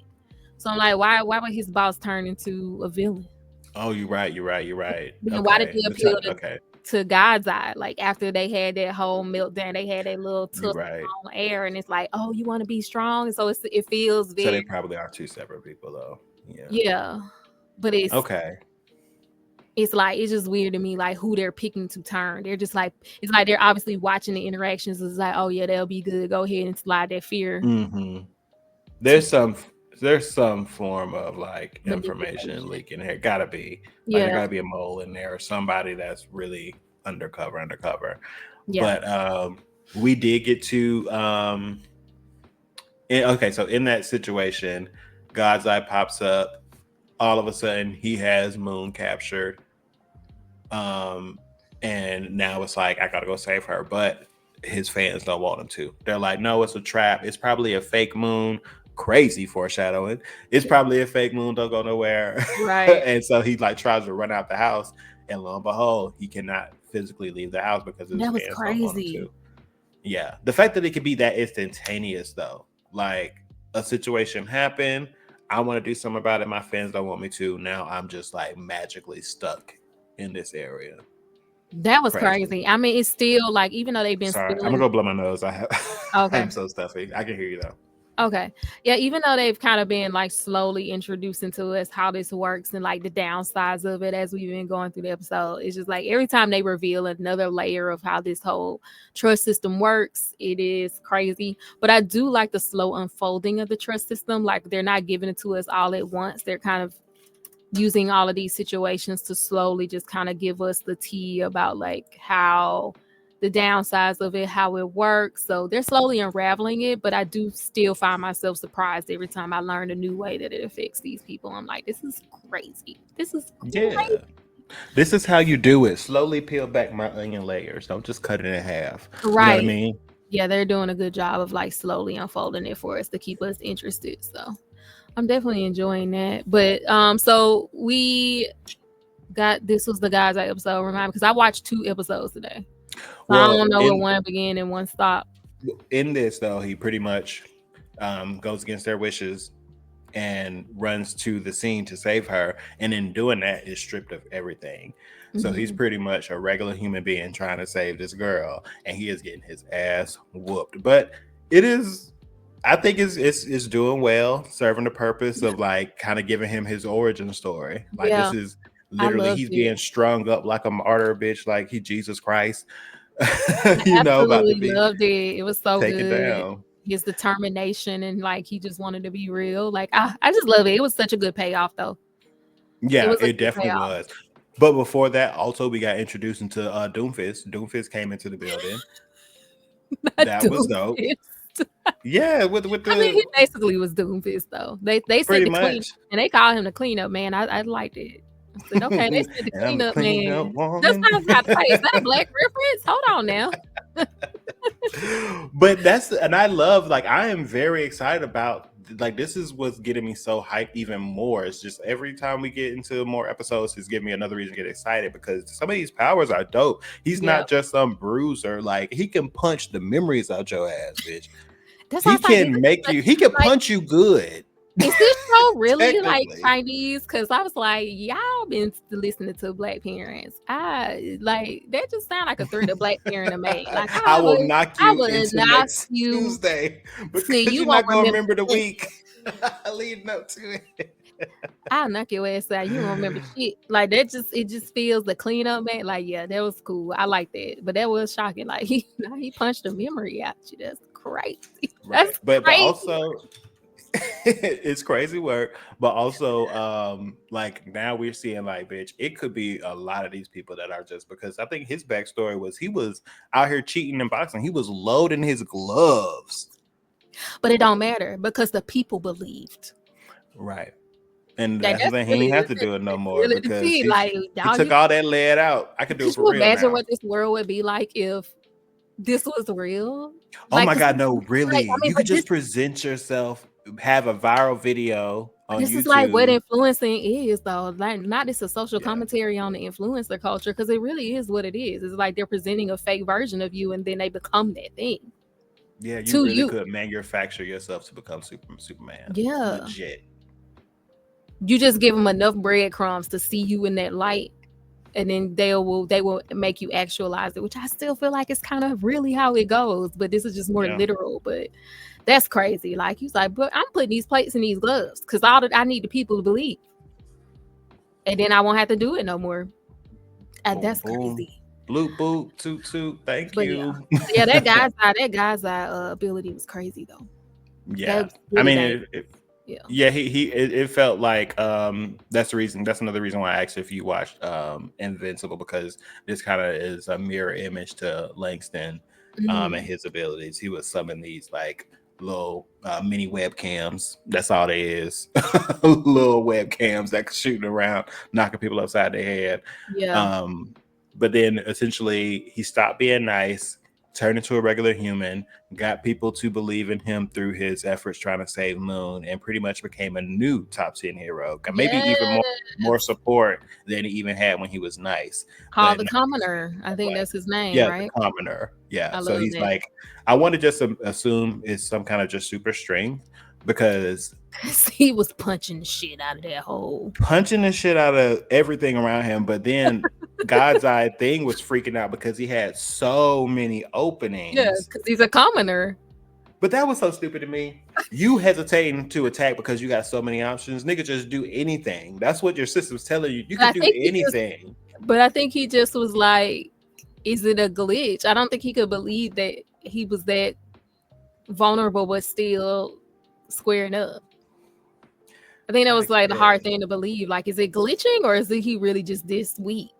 So I'm like, why would his boss turn into a villain? Oh, you're right. You're right. You're right. Then why did Okay. they appeal Okay. to God's eye? Like after they had that whole meltdown, they had that little You're tussle right. on air, and it's like, oh, you want to be strong, and so it feels So very they probably are two separate people, though. Yeah. yeah, but Okay. it's like it's just weird to me, like who they're picking to turn. They're just like it's like they're obviously watching the interactions. It's like, oh yeah, they'll be good. Go ahead and slide that fear Hmm. to There's some there's some form of like information manipulation. leaking here. Gotta be like there Yeah, gotta be a mole in there or somebody that's really undercover. yeah. But we did get to okay, so in that situation, God's Eye pops up. All of a sudden, he has Moon captured. Um, and now it's like I gotta go save her, but his fans don't want him to. They're like, no, it's a trap. It's probably a fake moon. Crazy foreshadowing. It's probably a fake moon. Don't go nowhere. Right. And so he like tries to run out the house, and lo and behold, he cannot physically leave the house because his That was fans don't want him crazy. to. Yeah, the fact that it could be that instantaneous though, like a situation happened. I want to do something about it. My fans don't want me to. Now I'm just like magically stuck in this area. That was Crazy. crazy. I mean, it's still like even though they've been Sorry, I'm gonna spilling. go blow my nose. I have Okay. I'm so stuffy. I can hear you though. Okay. Yeah, even though they've kind of been like slowly introducing to us how this works and like the downsides of it as we've been going through the episode, it's just like every time they reveal another layer of how this whole trust system works, it is crazy. But I do like the slow unfolding of the trust system. Like they're not giving it to us all at once. They're kind of using all of these situations to slowly just kind of give us the tea about like how the downsides of it, how it works. So they're slowly unraveling it, but I do still find myself surprised every time I learn a new way that it affects these people. I'm like, this is crazy. This is crazy. Yeah. This is how you do it. Slowly peel back my onion layers. Don't just cut it in half. You know what I Right. mean? Yeah, they're doing a good job of like slowly unfolding it for us to keep us interested. So I'm definitely enjoying that. But so we got this was the Guys Eye episode, remind me because I watched 2 episodes today. So I Well, don't know where in one began and one stopped. In this though, he pretty much goes against their wishes and runs to the scene to save her, and in doing that is stripped of everything. So he's Mhm. pretty much a regular human being trying to save this girl, and he is getting his ass whooped. But it is, I think it's doing well, serving the purpose Yeah. of like kind of giving him his origin story. Like Yeah, this is I literally loved he's it. being strung up like a martyr, bitch, like he Jesus Christ, I about to absolutely be loved it. It was so taken good. down. His determination and like he just wanted to be real. Like I just love it. It was such a good payoff though. It Yeah, was a it good definitely payoff. was. But before that, also we got introduced into Doomfist. Doomfist came into the building. Not That was dope. Doomfist. Yeah, with I mean, the he basically was Doomfist though. They said pretty the clean much. and they called him the cleanup man. I liked it. I said, okay, they And said the I'm the cleanup clean up man. That's woman. what I was about to say. Is that a black reference? Hold on now. But that's, and I love, like, I am very excited about, like, this is what's getting me so hyped even more. It's just every time we get into more episodes, it's giving me another reason to get excited because some of these powers are dope. He's Yep. not just some bruiser, like he can punch the memories out your ass, bitch. That's why I He was like, is can this make you, he can like punch you good. is this show really like Technically. Chinese? Because I was like, y'all been listening to Black Parents. I like that just sound like a threat of Black parent to me. Like I will knock I you would into knock next you. Tuesday See, because you you're won't not gonna remember remember the shit. week leading up to it. I'll knock your ass out. You won't remember shit. Like that just it just feels the cleanup man. Like, yeah, that was cool. I like that. But that was shocking. Like he punched a memory out you. That's crazy. Right, That's but crazy. also it's crazy work, but also like now we're seeing like, bitch, it could be a lot of these people that are just because I think his backstory was he was out here cheating in boxing. He was loading his gloves. But it don't matter because the people believed. Right. And Like that's the thing. He ain't have to do it no that's more really the because key. Like he y'all, took you all that lead out. I could do could it for you real imagine now. what this world would be like if this was real? Oh Like, my 'cause God, no, like I really. mean, You but could just present yourself, have a viral video on this is like what YouTube. influencing is though. Like not just a social Yeah. commentary on the influencer culture, because it really is what it is. It's like they're presenting a fake version of you and then they become that thing Yeah, you to really you. could manufacture yourself to become Superman. Yeah. Legit. You just give them enough breadcrumbs to see you in that light. And then they will make you actualize it, which I still feel like it's kind of really how it goes. But this is just more Yeah. literal. But that's crazy. Like he's like, but I'm putting these plates in these gloves because all that I need the people to believe, and then I won't have to do it no more. And Boom, that's boom. crazy. Bloop, boop, toot, toot. Thank But yeah, you. yeah, that guy's ability was crazy though. That Yeah. was I really mean, dangerous. Yeah. yeah, it felt like that's the reason, that's another reason why I asked if you watched Invincible, because this kind of is a mirror image to Langston and Mm. his abilities. He would summon these like little mini webcams. That's all they is. Little webcams that shooting around, knocking people upside their head. Yeah. Um, but then essentially he stopped being nice, turned into a regular human, got people to believe in him through his efforts trying to save Moon, and pretty much became a new top 10 hero. Maybe even more Yes. support than he even had when he was nice. Called But the now, commoner. I think that's his name, yeah, the right? commoner. Yeah. I So love he's that. like, I want to just assume it's some kind of just super strength because 'Cause he was punching the shit out of that hole. punching the shit out of everything around him. But then God's Eye thing was freaking out because he had so many Yeah, openings. because he's a commoner. But that was so stupid to me. You hesitating to attack because you got so many options. Nigga, just do anything. That's what your system's telling you. You But could do anything. I think he just was like, is it a glitch? I don't think he could believe that he was that vulnerable but still squaring up. I think that I was like the hard guess. thing to believe. Like, is it glitching or is he really just this weak?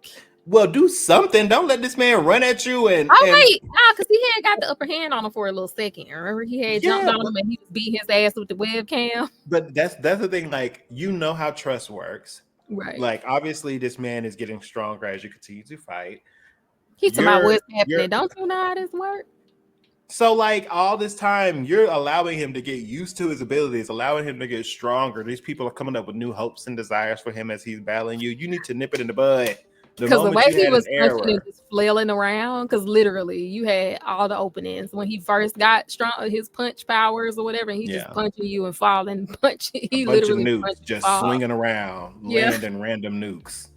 Well, do something. Don't let this man run at you Oh and wait, nah, because he had got the upper hand on him for a little second. Remember, he had jumped yeah, on him and he was beating his ass with the webcam. but that's the thing. Like, you know how trust works. Right. Like, obviously, this man is getting stronger as you continue to fight. He's talking about You're what's you're happening. Don't you know how this works? so like all this time you're allowing him to get used to his abilities, allowing him to get stronger. These people are coming up with new hopes and desires for him as he's battling you. You need to nip it in the bud. The Because the way moment you he had an was punching and error, just flailing around, because literally you had all the openings when he first got strong, his punch powers or whatever, and he just yeah, punching you and falling, punching. a He bunch of literally nukes punched and just fall. swinging around, Yeah, landing random nukes.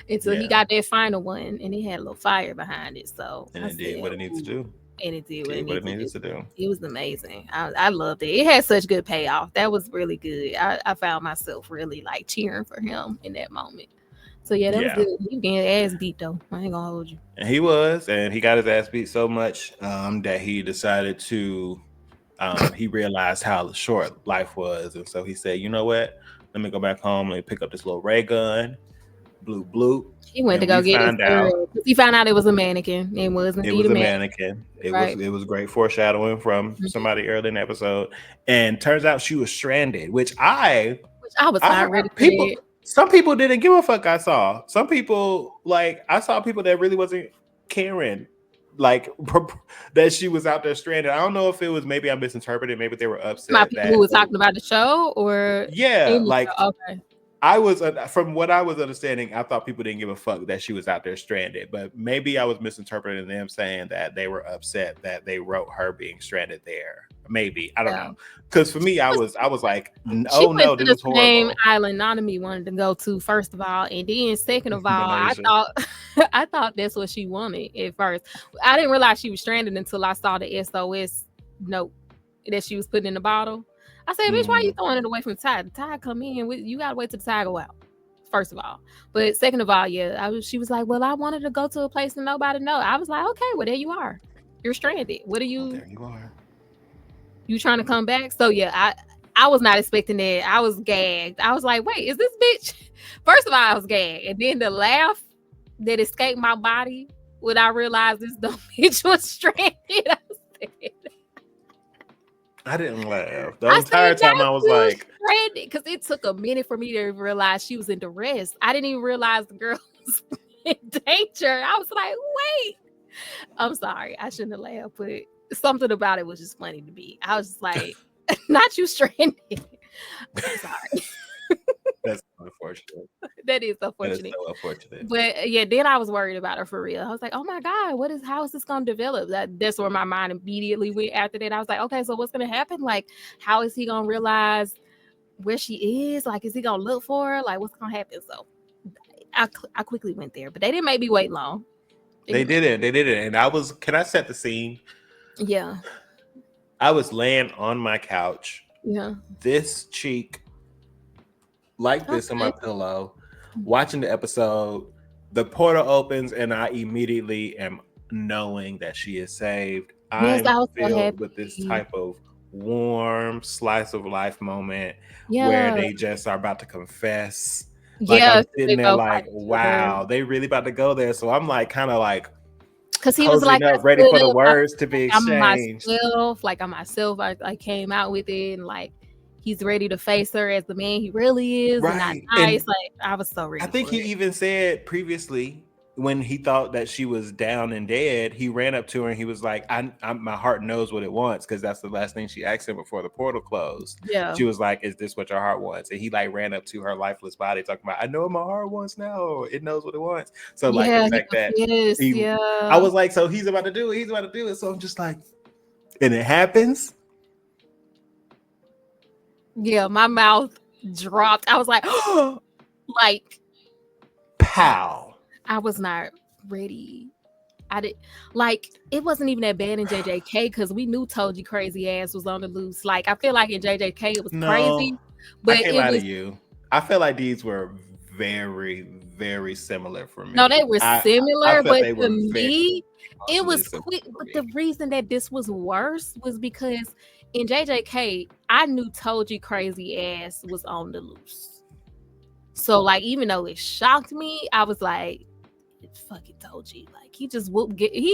until he Yeah, got that final one, and it had a little fire behind it. So and I it did said, what it needs to "Ooh," do. and it did what it Did what it needed to needed do. to do. It was amazing. I loved it. It had such good payoff. That was really good. I found myself really like cheering for him in that moment. So yeah, that was Yeah. good. He getting ass beat though. I ain't gonna hold you. And he was, and he got his ass beat so much that he decided to. He realized how short life was, and so he said, "You know what? Let me go back home. Let me pick up this little ray gun, blue blue." He went to And go we get his find out girl. 'Cause he found out it was a mannequin. It was it indeed was a a mannequin, mannequin. right? It was great foreshadowing from Mhm. somebody early in the episode, and turns out she was stranded, which Which I was I not heard ready for people. that. Some people didn't give a fuck. I saw some people like I saw people that really wasn't caring, like that she was out there stranded. I don't know if it was maybe I misinterpreted. Maybe they were My upset people who that were talking about the show or yeah, in the like show. Okay. I was from what I was understanding, I thought people didn't give a fuck that she was out there stranded, but maybe I was misinterpreting them saying that they were upset that they wrote her being stranded there. Maybe I don't Yeah. know, because for me, She was I was like, she oh went no, to this the is same horrible. island Nanami wanted to go to, first of all, and then second of all, I Malaysia. thought I thought that's what she wanted at first. I didn't realize she was stranded until I saw the SOS note that she was putting in the bottle. I said, "Bitch, why you Mm-hmm. throwing it away from the tide? The tide come in. You gotta wait till the tide go out." First of all, but second of all, yeah, she was like, "Well, I wanted to go to a place and nobody know." I was like, "Okay, well, there you are. You're stranded. What are Well, you? there you are. You trying to come back?" So yeah, I was not expecting that. I was gagged. I was like, "Wait, is this bitch?" First of all, I was gagged, and then the laugh that escaped my body when I realized this dumb bitch was stranded. I didn't laugh the I said, entire "Not time. I was you like, stranded," because it took a minute for me to realize she was in duress. I didn't even realize the girl was in danger. I was like, "Wait." I'm sorry. I shouldn't have laughed, but something about it was just funny to me. I was just like, "Not you stranded." I'm sorry. that's unfortunate. That is That is unfortunate. so unfortunate. But yeah, then I was worried about her for real. I was like, "Oh my God, how is this gonna develop?" That's where my mind immediately went after that. I was like, "Okay, so what's gonna happen? Like, how is he gonna realize where she is? Like, is he gonna look for her? Like, what's gonna happen?" So I quickly went there, but they didn't make me wait long. They They didn't make did it. They did it. And I was. Can I set the scene? Yeah. I was laying on my couch, Yeah. this cheek like this on my Okay. pillow, watching the episode. The portal opens, and I immediately am knowing that she is saved. Yes, I'm I was so filled with this happy. type of warm slice of life moment where Yeah. they just are about to confess. Like Yeah, I'm 'cause sitting they there both like, like each other. wow, they really about to go there. So I'm like kind of like Cause he was like, cozying "I up, ready stood for the up, I words was to be like, I'm exchanged. myself, like I'm myself, I came out with it, and like he's ready to face her as the man he really is and not Right. nice." And Like I was so I ready think for he it. even said previously when he thought that she was down and dead, he ran up to her and he was like, my heart knows what it wants," because that's the last thing she asked him before the portal closed. Yeah. She was like, "Is this what your heart wants?" And he like ran up to her lifeless body talking about, "I know what my heart wants now. It knows what it wants." So like the Yeah, he fact that confessed, he, I yeah. was like, so he's about to do it. He's about to do it. So I'm just like, and it happens. Yeah, my mouth dropped. I was like, like Pow. I was not ready. I did like it wasn't even that bad in JJK because we knew Toji crazy ass was on the loose. Like I feel like in JJK it was No, crazy, I but can't it lie to was you. I feel like these were very, very similar for no, me. they were I similar, felt but they to were very me, it emotionally was similar quick. for But the me. reason that this was worse was because in JJK, I knew Toji crazy ass was on the loose. So like even though it shocked me, I was like, fucking Toji. Like he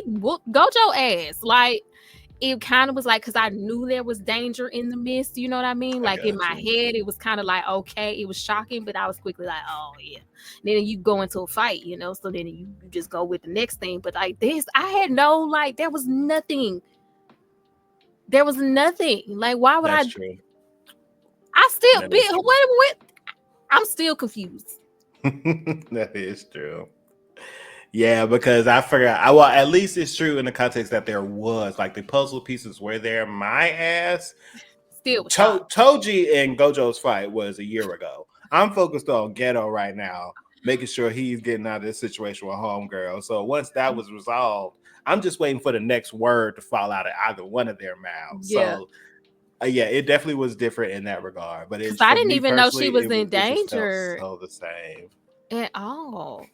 whooped Gojo ass. Like it kind of was like because I knew there was danger in the mist, you know what I mean? I Like in got my you. head, it was kind of like okay, it was shocking, but I was quickly like, oh yeah. And then you go into a fight, so then you just go with the next thing. But like this, I had no like there was nothing. There was nothing. Like why would That's true. I still That be is true. what I'm still confused. That is true. Yeah, because I forgot. Well, at least it's true in the context that there was like the puzzle pieces were there. My ass, Still was shocked. Toji and Gojo's fight was a year ago. I'm focused on Ghetto right now, making sure he's getting out of this situation with Homegirl. So once that was resolved, I'm just waiting for the next word to fall out of either one of their mouths. Yeah. So yeah, it definitely was different in that regard. But Because it's I for didn't me even know she personally, was in it just felt danger so the same. at all.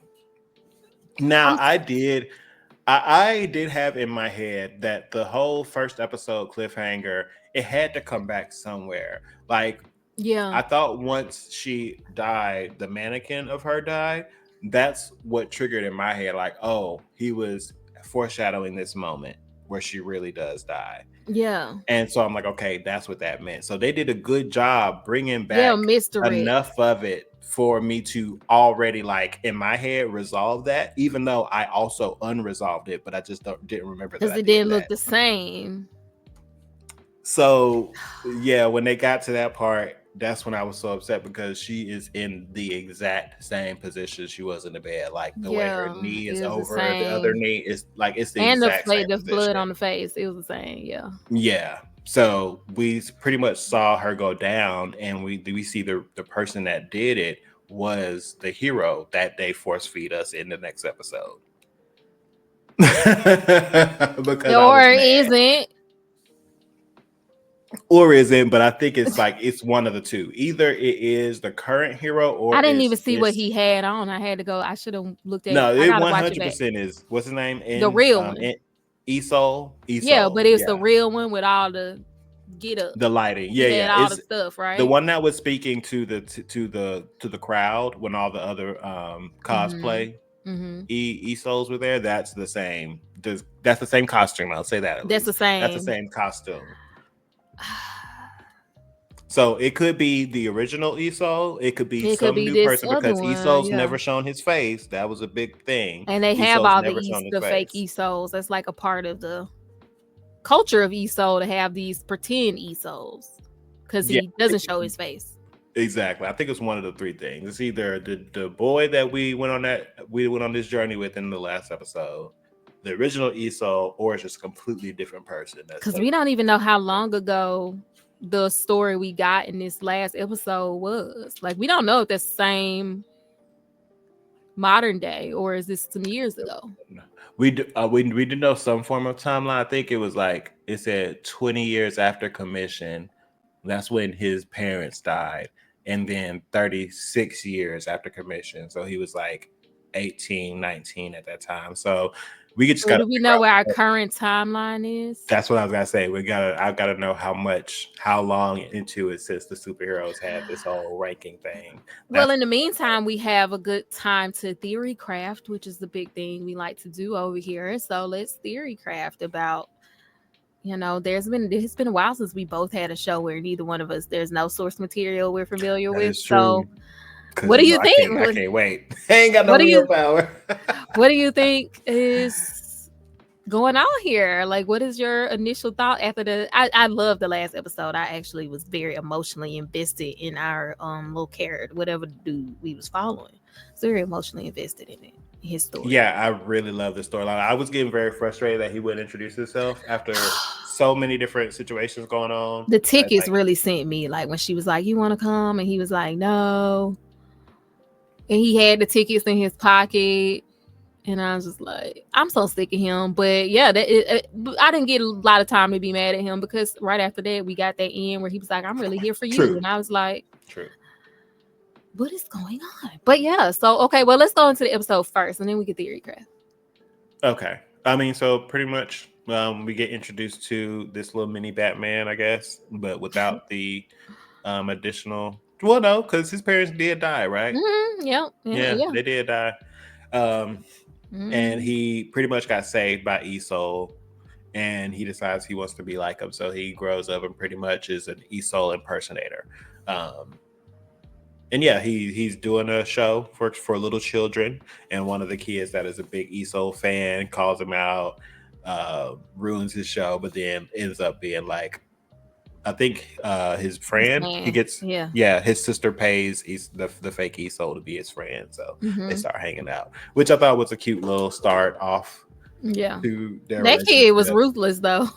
Now I'm I did have in my head that the whole first episode cliffhanger, it had to come back somewhere. Like yeah. I thought once she died, the mannequin of her died. That's what triggered in my head, like, oh, he was foreshadowing this moment where she really does die. Yeah. And so I'm like, okay, that's what that meant. So they did a good job bringing Yeah, back misdirect. enough of it for me to already like in my head resolve that, even though I also unresolved it, but I just didn't remember that Because I it did didn't look that. the same. So yeah, when they got to that part, that's when I was so upset because she is in the exact same position she was in the bed. Like the way her Yeah, knee is it was the over the other same. knee is like it's the And exact same the blood position. on the face, it was the same. Yeah. Yeah. So we pretty much saw her go down, and we see the person that did it was the hero that they force feed us in the next episode. Because I Or was mad. isn't. Or isn't, but I think it's like it's one of the two. Either it is the current hero I or didn't even see what it's he had on. I had to go. I should have looked at. no, I it gotta watch it back. 100% is what's his name The real one. in Esol? Yeah, but Esol, it's the yeah. real one with all the get up. The lighting. He Yeah, had yeah. all the It's stuff, the right? one that was speaking to the crowd when all the other Mm-hmm. cosplay Mm-hmm. Esols were there. That's the same. That's the same costume. I'll say that at That's the least. That's the same. same costume. So it could be the original Esol. It could be It could some be new this person other because one, Esol's yeah. never shown his face. That was a big thing. And they have Esol's all never shown his the fake face. ESOs. That's like a part of the culture of ESO to have these pretend ESOs because Yeah, he doesn't show his face. exactly. I think it's one of the three things. It's either the boy that we went on this journey with in the last episode, the original Esau, or it's just a completely different person. That's Because we don't even know how long ago the story we got in this last episode was. Like, we don't know if that's the same modern day or is this some years ago. we did know some form of timeline. I think it was like it said 20 years after commission. That's when his parents died, and then 36 years after commission. So he was like 18, 19 at that time. So we just So got to do we figure know out. where our current timeline is? That's what I was gonna say. I've gotta know how long into it since the superheroes had this whole ranking thing. Well, That's in the meantime, we have a good time to theory craft, which is the big thing we like to do over here. So let's theory craft about, it's been a while since we both had a show where neither one of us there's no source material we're familiar that with. is So true. Because what do you know you think? I can't wait. I ain't got no What do real you power. what do you think is going on here? Like, what is your initial thought after I love the last episode. I actually was very emotionally invested in our little carrot, whatever dude we was following. I was very emotionally invested in it, his story. Yeah, I really love the storyline. I was getting very frustrated that he wouldn't introduce himself after so many different situations going on. The That tickets like really sent me, like when she was like, "You want to come?" and he was like, "No," and he had the tickets in his pocket. And I was just like, I'm so sick of him. But yeah, I didn't get a lot of time to be mad at him because right after that, we got that end where he was like, I'm really here for you. true, And I was like, true. what is going on? But yeah, so, okay, well, let's go into the episode first and then we get theory craft. Okay. I mean, so pretty much we get introduced to this little mini Batman, I guess, but without the additional. Well, no, because his parents did die, right? Mm-hmm, yeah, yeah, Yeah, yeah. they did die. Um, and Mm-hmm. he pretty much got saved by Esol, and he decides he wants to be like him. So he grows up and pretty much is an Esol impersonator. Um, and yeah, he's doing a show for little children, and one of the kids that is a big Esol fan calls him out, ruins his show, but then ends up being like I think his This friend he man. gets Yeah. yeah his sister pays he's the fake Esol to be his friend, so they Hmm. start hanging out, which I thought was a cute little start off Yeah. to their That kid was relationship. ruthless though.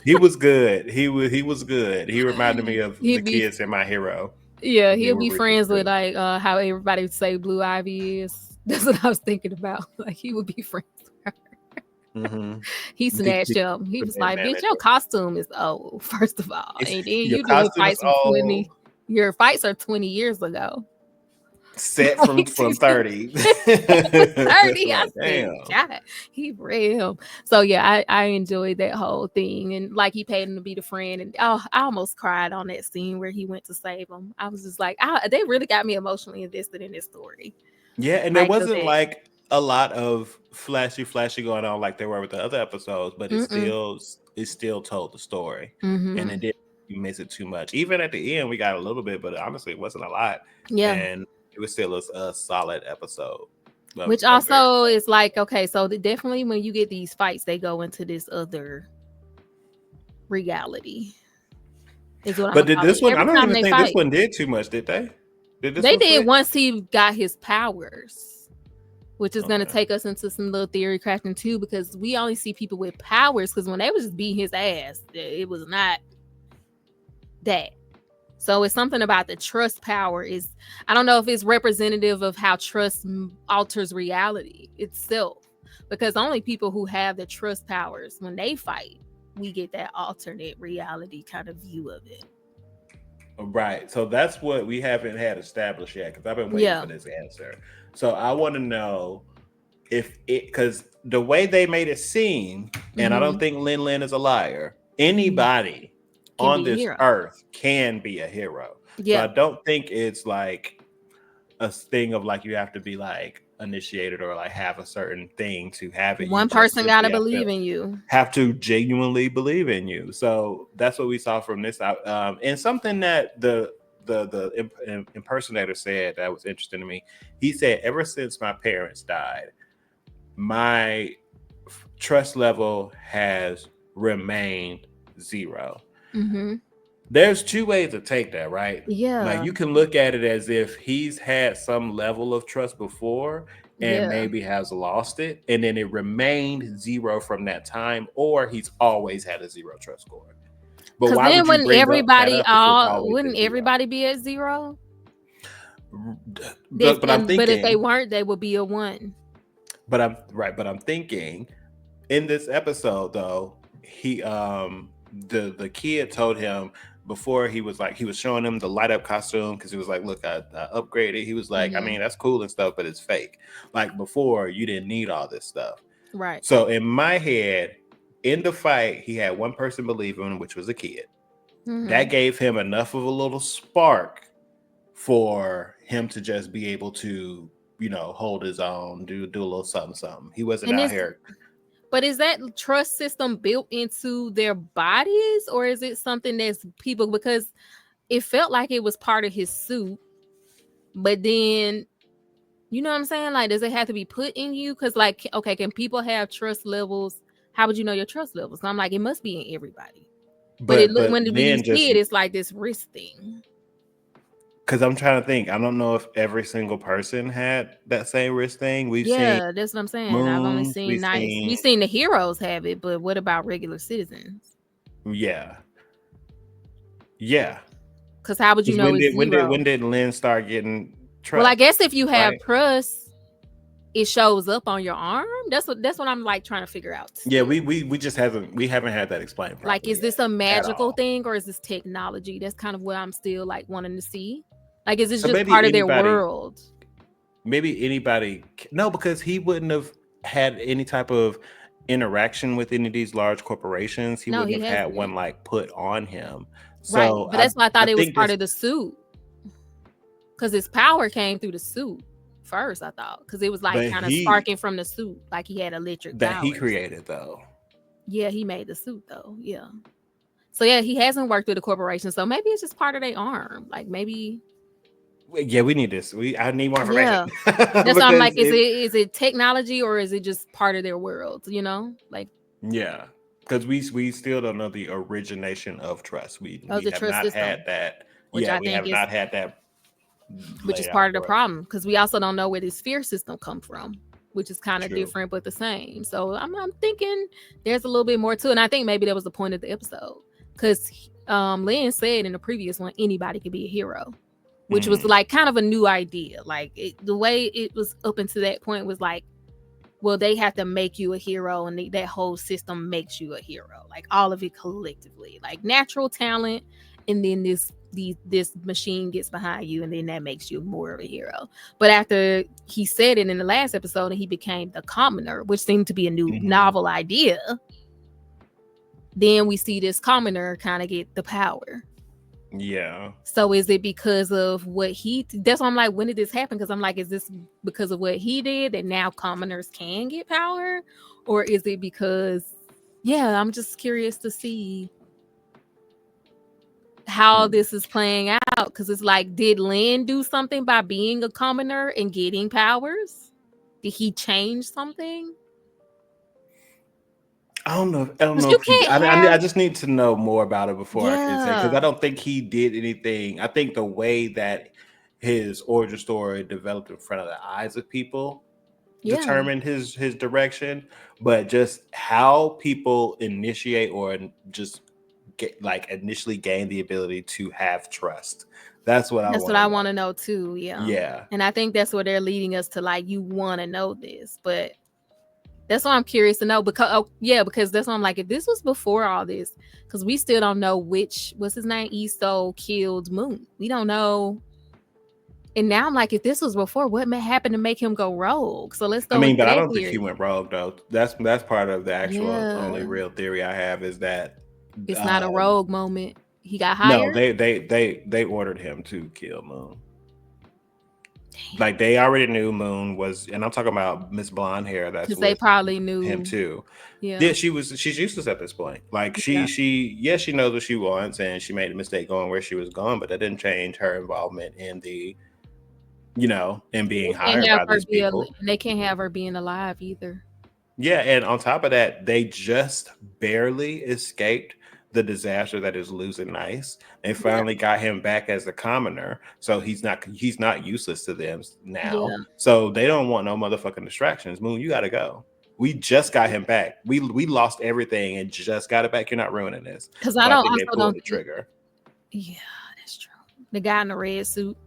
He was good. He was good. He reminded me of the He'd be kids in My Hero. Yeah, They he'll were be really friends with good. like how everybody would say Blue Ivy is. That's what I was thinking about. Like he would be friends with her. Mm-hmm. He snatched him. He was like, "Bitch, your Manager. costume is old, first of all, and then Your you doing costume is fights from all 20. Your fights are 20 years ago." set from Like, 30. 30. I Like, said, damn. God, he real. So yeah, I enjoyed that whole thing, and like he paid him to be the friend, and oh, I almost cried on that scene where he went to save him. I was just like, they really got me emotionally invested in this story. Yeah, and there Like, cause wasn't it, like a lot of flashy going on like there were with the other episodes, but mm-mm, it still told the story, and it mm-hmm, didn't miss it too much. Even at the end, we got a little bit, but honestly, it wasn't a lot, yeah. and it was still a solid episode. Which I'm very also is like, okay, so definitely when you get these fights, they go into this other reality. Is what I'm But gonna did call this it. one? I Every don't time even they think this fight, one did too much, did they? Did this they one did switch? once he got his powers, which is going to Okay. take us into some little theory crafting too, because we only see people with powers. Because when they was just beating his ass, it was not that. So it's something about the trust power. Is I don't know if it's representative of how trust alters reality itself, because only people who have the trust powers when they fight, we get that alternate reality kind of view of it. Right. So that's what we haven't had established yet because I've been waiting Yeah. for this answer. So I want to know if it because the way they made it seem, and I don't Mm-hmm. think Lin Lin is a liar. Mm-hmm. Anybody Can on be a this hero. earth can be a hero. So I Yeah. don't think it's like a thing of like you have to be like initiated or like have a certain thing to have it. You One just person got simply to believe in you. have to genuinely believe in you. So that's what we saw from this out. And something that the impersonator said that was interesting to me. He said, "Ever since my parents died, my trust level has remained zero." Mm-hmm. There's two ways to take that, right? Like Yeah. you can look at it as if he's had some level of trust before and Yeah. maybe has lost it, and then it remained zero from that time, or he's always had a zero trust score. But Cause why then would you wouldn't bring that everybody up if it's all always wouldn't been zero? everybody be at zero? But I'm But if they thinking, weren't, they would be a one. but I'm right, but I'm thinking in this episode though, he the kid told him before he was showing him the light up costume because he was like, look, I upgraded. He was like, I Mm-hmm. mean, that's cool and stuff, but it's fake. Like before, you didn't need all this stuff. Right. So in my head, in the fight, he had one person believe him, which was a kid. That Mm-hmm. gave him enough of a little spark for him to just be able to, hold his own, do a little something, something. He wasn't And out is here. but is that trust system built into their bodies, or is it something that's people? Because it felt like it was part of his suit, but then you know what I'm saying? Like, does it have to be put in you? Because like, okay, can people have trust levels? How would you know your trust levels? So I'm like, it must be in everybody. But it look But when you Lynn see just it, it's like this wrist thing. because I'm trying to think. I don't know if every single person had that same wrist thing. We've seen Yeah, that's what I'm saying. I've only moons. seen We've nice. seen We've seen the heroes have it, but what about regular citizens? yeah, yeah. Because how would you Because know it's when zero? did Lynn start getting Well, I trust? guess if you have Right. trust, it shows up on your arm. That's what I'm like trying to figure out Yeah, still. we just haven't had that explained Like, properly is yet this a at magical all. thing or is this technology? That's kind of what I'm still like wanting to see. Like, is this So just part of their world? maybe anybody, no, because he wouldn't have had any type of interaction with any of these large corporations. He No, wouldn't he have had one hasn't. like put on him. Right. So But that's why I I thought it was think part this of the suit. Because his power came through the suit first, I thought. Because it was like but kind of he sparking from the suit. Like he had electric that he powers. created though. Yeah, he made the suit though. Yeah. So yeah, he hasn't worked with a corporation. So maybe it's just part of their arm. Like maybe, Yeah, we need this. I need more information yeah. That's why I'm like, because is it technology or is it just part of their world? You know? Like yeah, because we still don't know the origination of trust. of We the have trust not had system, that. which Yeah, I we think have is not had that which is laid out part of the for us. problem because we also don't know where this fear system come from, which is kind of True. different but the same. So I'm thinking there's a little bit more to it, and I think maybe that was the point of the episode because Lynn said in the previous one anybody could be a hero, which was Mhm. like kind of a new idea. Like the way it was up until that point was like, well, they have to make you a hero, and that whole system makes you a hero, like all of it collectively, like natural talent, and then this machine gets behind you, and then that makes you more of a hero. But after he said it in the last episode, and he became the commoner, which seemed to be a new Mhm. novel idea, then we see this commoner kind of get the power. Yeah. So is it because of what he? That's why I'm like, when did this happen? Because I'm like, is this because of what he did that now commoners can get power, or is it because? Yeah, I'm just curious to see how Hmm. this is playing out. Because it's like, did Lin do something by being a commoner and getting powers? Did he change something? I don't know. I don't Because know you if he. can't have. I just need to know more about it before I can say because I Yeah, don't think he did anything. I think the way that his origin story developed in front of the eyes of people yeah. determined his direction, but just how people initiate or just get like initially gain the ability to have trust. That's what I That's what want to I know. want to know too. Yeah, Yeah. and I think that's where they're leading us to. Like, you want to know this, but that's why I'm curious to know because yeah, because that's why I'm like, if this was before all this, because we still don't know which what's his name, Iso killed Moon. We don't know. And now I'm like, if this was before, what may happen to make him go rogue? So let's I go mean, into but I that don't think he theory. went rogue though. That's part of the actual only Yeah, real theory I have is that it's not a um rogue moment. He got no, hired. they ordered him to kill Moon. Like they already knew Moon was, and I'm talking about Miss Blonde Hair that's Because they with probably him knew. too. Yeah, Yeah, she's useless at this point. Like yeah. yes, she knows what she wants and she made a mistake going where she was going, but that didn't change her involvement in the in being They can't hired have by her these be. people. They can't have her being alive either. Yeah, and on top of that, they just barely escaped the disaster that is losing Nice. They Yeah, finally got him back as a commoner, so he's not useless to them now. yeah. So they don't want no motherfucking distractions. Moon, you gotta go. We just got him back. We lost everything and just got it back. You're not ruining this. Because So I I don't think they also pulled don't the think. trigger. Yeah, that's true. The guy in the red suit.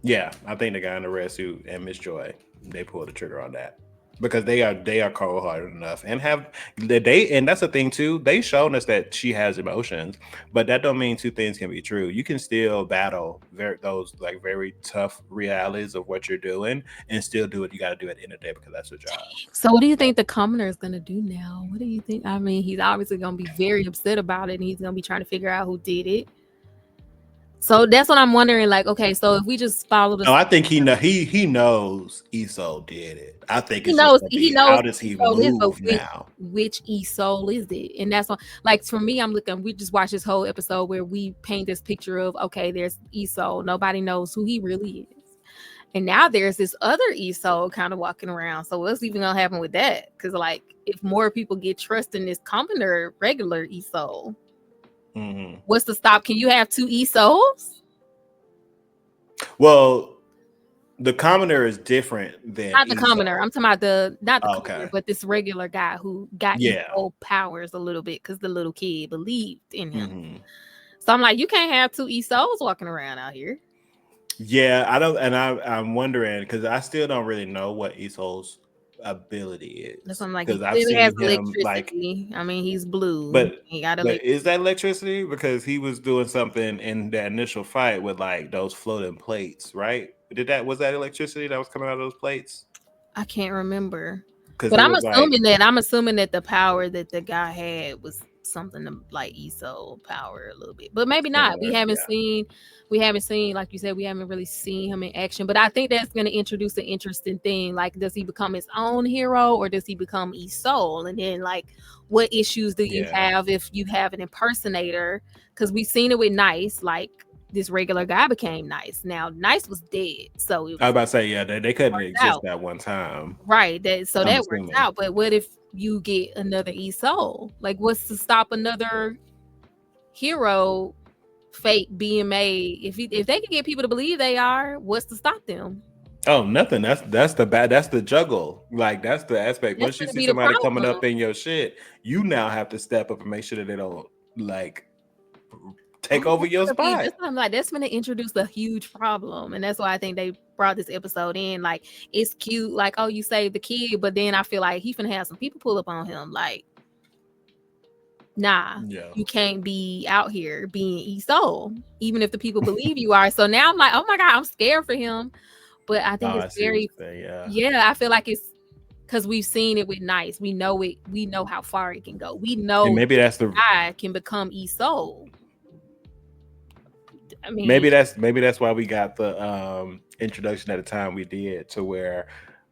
Yeah, I think the guy in the red suit and Miss Joy, they pulled the trigger on that because they are cold hearted enough and have they and that's the thing too. They shown us that she has emotions, but that don't mean two things can be true. You can still battle those like very tough realities of what you're doing and still do what you got to do at the end of the day because that's your job. So what do you think the commoner is gonna do now? What do you think? I mean, he's obviously gonna be very upset about it, and he's gonna be trying to figure out who did it. So that's what I'm wondering. Like, okay, so if we just follow the, No, I think he knows Eso did it. I think he it's just knows gonna he be knows how does who he soul is, but move now? which e soul is it? And that's what, like, for me, I'm looking. We just watched this whole episode where we paint this picture of, okay, there's e soul. Nobody knows who he really is. And now there's this other ESO kind of walking around. So what's even gonna happen with that? Because like, if more people get trust in this commoner regular ESO, Mhm. what's the stop? Can you have two ESOs? Well, the commoner is different than Not the commoner. Eso. I'm talking about the not the Oh, commoner, okay. but this regular guy who got Yeah. ESO powers a little bit because the little kid believed in him. Hmm. So I'm like, you can't have two ESOs walking around out here. Yeah, I don't, and I'm wondering because I still don't really know what Isol's ability That's is what I'm like. He because I've clearly has seen him like, electricity. I mean, he's blue. but He got but electricity. is that electricity? Because he was doing something in the initial fight with like those floating plates, right? Was that electricity that was coming out of those plates? I can't remember. Because But it was like, I'm assuming that the power that the guy had was something like ESO power a little bit. But maybe not. similar, yeah. We haven't seen, like you said, we haven't really seen him in action. But I think that's gonna introduce an interesting thing. Like, does he become his own hero or does he become ESO? And then like, what issues do you Yeah. have if you have an impersonator? Because we've seen it with Nice, like this regular guy became Nice. Now Nice was dead. So it I was was about to say, yeah, they couldn't worked exist out. at one time. Right. That so I'm that works assuming. out. But what if you get another Soul. Like, what's to stop another hero fake being made? If they can get people to believe they are, what's to stop them? Oh, nothing. That's the bad. That's the juggle. Like that's the aspect. That's Once you gonna see be the somebody coming problem. up in your shit, you now have to step up and make sure that they don't like take Oh, over your spot. that's what I'm like. That's gonna introduce a huge problem, and that's why I think they brought this episode in. Like, it's cute, like, oh, you saved the kid, but then I feel like he finna have some people pull up on him, like, nah, Yeah. you can't be out here being Soul, even if the people believe you are. So now I'm like, oh my god, I'm scared for him. But I Oh, think I it's see what very, you're saying. Yeah. yeah, I feel like it's because we've seen it with Nice. We know it. We know how far it can go. We And know maybe that's the I can become Soul. I mean, maybe that's why we got the introduction at the time we did, to where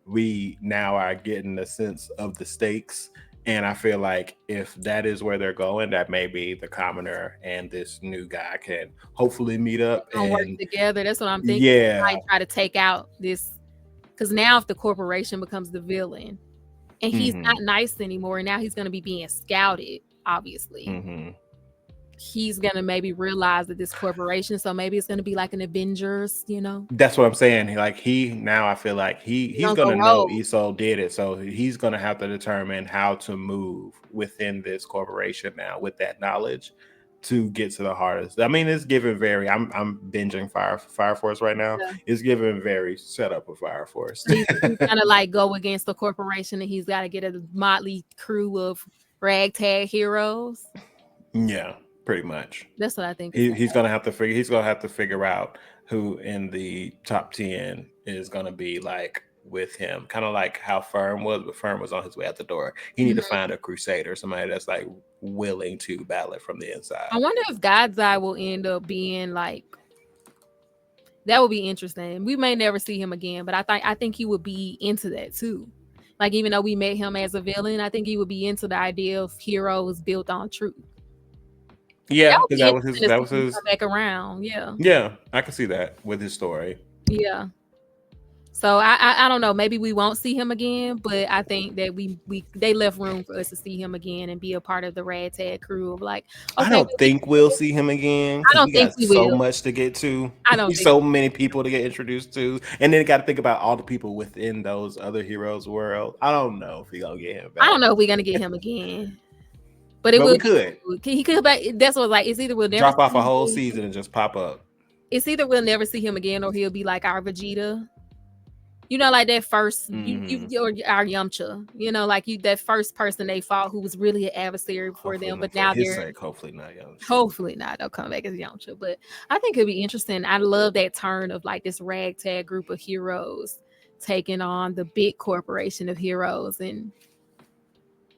we now are getting a sense of the stakes. And I feel like if that is where they're going, that maybe the commoner and this new guy can hopefully meet up. gonna work And together. That's what I'm thinking. yeah. They might try to take out this because now if the corporation becomes the villain and he's Hmm. not Nice anymore, now he's gonna be being scouted. Obviously, Hmm. he's gonna maybe realize that this corporation. So maybe it's gonna be like an Avengers. That's what I'm saying. Like he now, I feel like He's he's gonna go gonna know rogue. Esau did it, so he's gonna have to determine how to move within this corporation now with that knowledge to get to the hardest. I mean, it's given very. I'm binging Fire Force right now. Yeah. It's given very setup of Fire Force. So he's gonna like go against the corporation, and he's got to get a motley crew of ragtag heroes. Yeah, pretty much. That's what I think is He's gonna have to figure. He's gonna have to figure out who in the top 10 is gonna be like with him. Kind of like how Firm was, but Firm was on his way out the door. He need to Mhm. find a crusader, somebody that's like willing to battle it from the I inside. wonder if God's Eye will end up being like that. Would be interesting. We may never see him again, but I think he would be into that too. Like, even though we met him as a villain, I think he would be into the idea of heroes built on truth. That Yeah, would because be that was interesting his. to That see was him his. come back around. Yeah, Yeah, I can see that with his story. yeah. So I don't know. Maybe we won't see him again, but I think that we they left room for us to see him again and be a part of the ragtag crew of like, I okay, don't think we'll see him again I because don't we think got we so will. much to get to. I don't think So many people to get introduced to, and then got to think about all the people within those other heroes' world. I don't know if we gonna get him I don't back, know if we're gonna get him again, but it but will we be could cool. He could back. That's what like it's either we'll never drop see off a him whole again. season and just pop up. It's either we'll never see him again or he'll be like our Vegeta. Like that first Hmm. or our Yamcha. Like you that first person they fought who was really an adversary for Hopefully them, not but for now his they're sake. Hopefully not, young. hopefully not. They'll come back as Yamcha. But I think it'd be interesting. I love that turn of like this ragtag group of heroes taking on the big corporation of heroes, and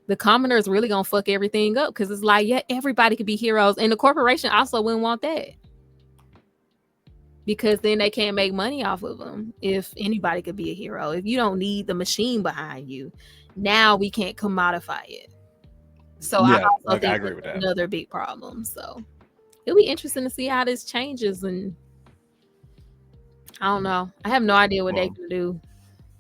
the commoner is really gonna fuck everything up because it's like, yeah, everybody could be heroes, and the corporation also wouldn't want that because then they can't make money off of them. If anybody could be a hero, if you don't need the machine behind you, now we can't commodify it. So I Yeah, also I think agree that's with that. another big problem. So it'll be interesting to see how this changes, and I don't know. I have no idea what they Well, can do.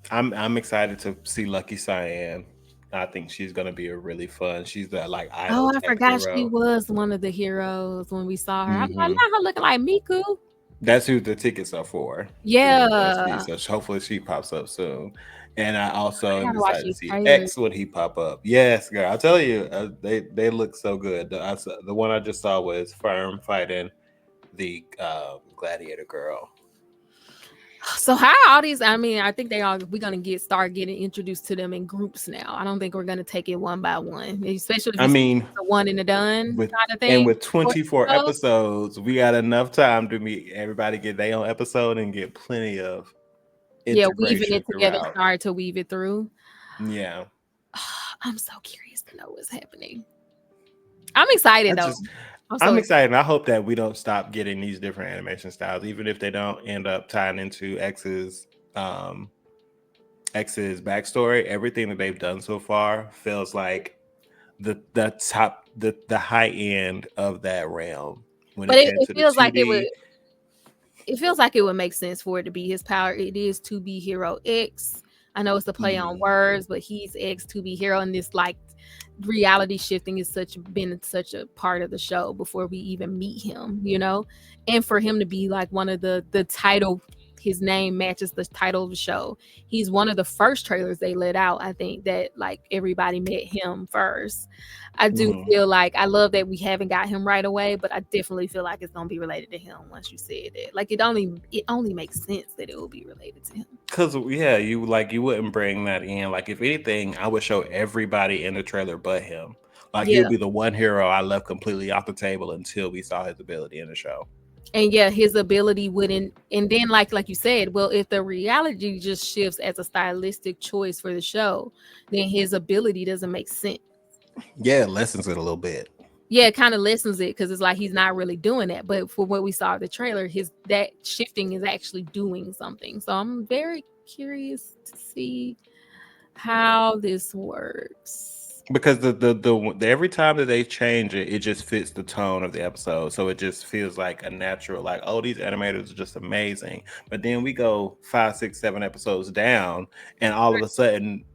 I'm excited to see Lucky Cyan. I think she's gonna be a really fun. She's the like idol Oh, I type forgot she hero. was one of the heroes when we saw her. I'm like, Hmm. not her looking like Miku. That's who the tickets are for. Is we're gonna see. Yeah, So hopefully she pops up soon. And I I also am gotta watch excited to these see trailers. X when he pop up. Yes, girl. I tell you, they look so good. The one I just saw was Firm fighting the gladiator girl. So how are all these? I mean, I think we're gonna start getting introduced to them in groups now. I don't think we're gonna take it one by one, especially if I you see mean, the one and the done with kind of and thing. with Or 24 episodes. episodes, we got enough time to meet everybody, get their own episode, and get plenty of Yeah, weaving integration it together, throughout. start to weave it through. Yeah. I'm so curious to know what's happening. I'm excited I though. just I'm so I'm excited. excited. I hope that we don't stop getting these different animation styles, even if they don't end up tying into um X's backstory. Everything that they've done so far feels like the high end of that realm when But it it, came it to the feels like it would. 2D. It feels like it would make sense for it to be his power. It is to be Hero X, I know it's a play on words, but he's ex to be hero, and this like reality shifting is such a part of the show before we even meet him, you know, and for him to be like one of the title. His name matches the title of the show. He's one of the first trailers they let out. I think that like everybody met him first. I do Mhm. feel like I love that we haven't got him right away, but I definitely feel like it's gonna be related to him once you said it. Like it only makes sense that it will be related to him. Cause yeah, you wouldn't bring that in. Like if anything, I would show everybody in the trailer but him. Like he'll Yeah. be the one hero I left completely off the table until we saw his ability in the show. And yeah, his ability wouldn't, and then like you said, well, if the reality just shifts as a stylistic choice for the show, then his ability doesn't make sense. Yeah, it lessens it a little bit. Yeah, it kind of lessens it because it's like he's not really doing that. But for what we saw in the trailer, his that shifting is actually doing something. So I'm very curious to see how this works. Because the every time that they change it, it just fits the tone of the episode. So it just feels like a natural, like, oh, these animators are just amazing. But then we go 5, 6, 7 episodes down, and all of a sudden,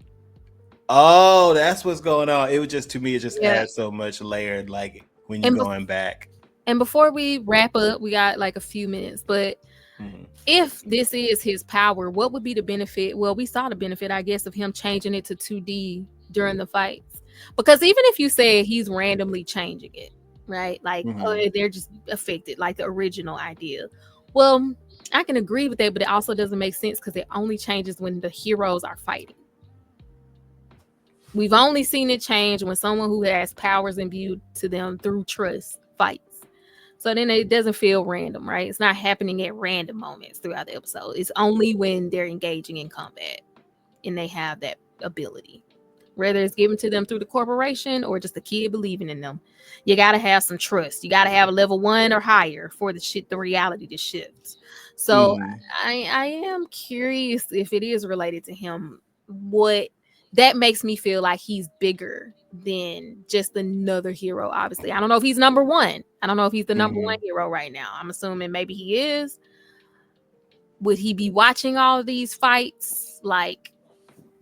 oh, that's what's going on. It was just, to me, it just Yeah. adds so much layered, like when you're And going back. and before we wrap up, we got like a few minutes, but Mhm. if this is his power, what would be the benefit? Well, we saw the benefit, I guess, of him changing it to 2D during the fights. Because even if you say he's randomly changing it, right? Like, oh, Mhm. they're just affected, like the original idea. Well, I can agree with that, but it also doesn't make sense because it only changes when the heroes are fighting. We've only seen it change when someone who has powers imbued to them through trust fights. So then it doesn't feel random, right? It's not happening at random moments throughout the episode. It's only when they're engaging in combat and they have that ability. Whether it's given to them through the corporation or just a kid believing in them. You gotta have some trust. You gotta have a level 1 or higher for the reality to shift. So Mhm. I am curious if it is related to him. What that makes me feel like he's bigger than just another hero. Obviously, I don't know if he's number one. I don't know if he's the number one Mhm. hero right now. I'm assuming maybe he is. Would he be watching all of these fights? Like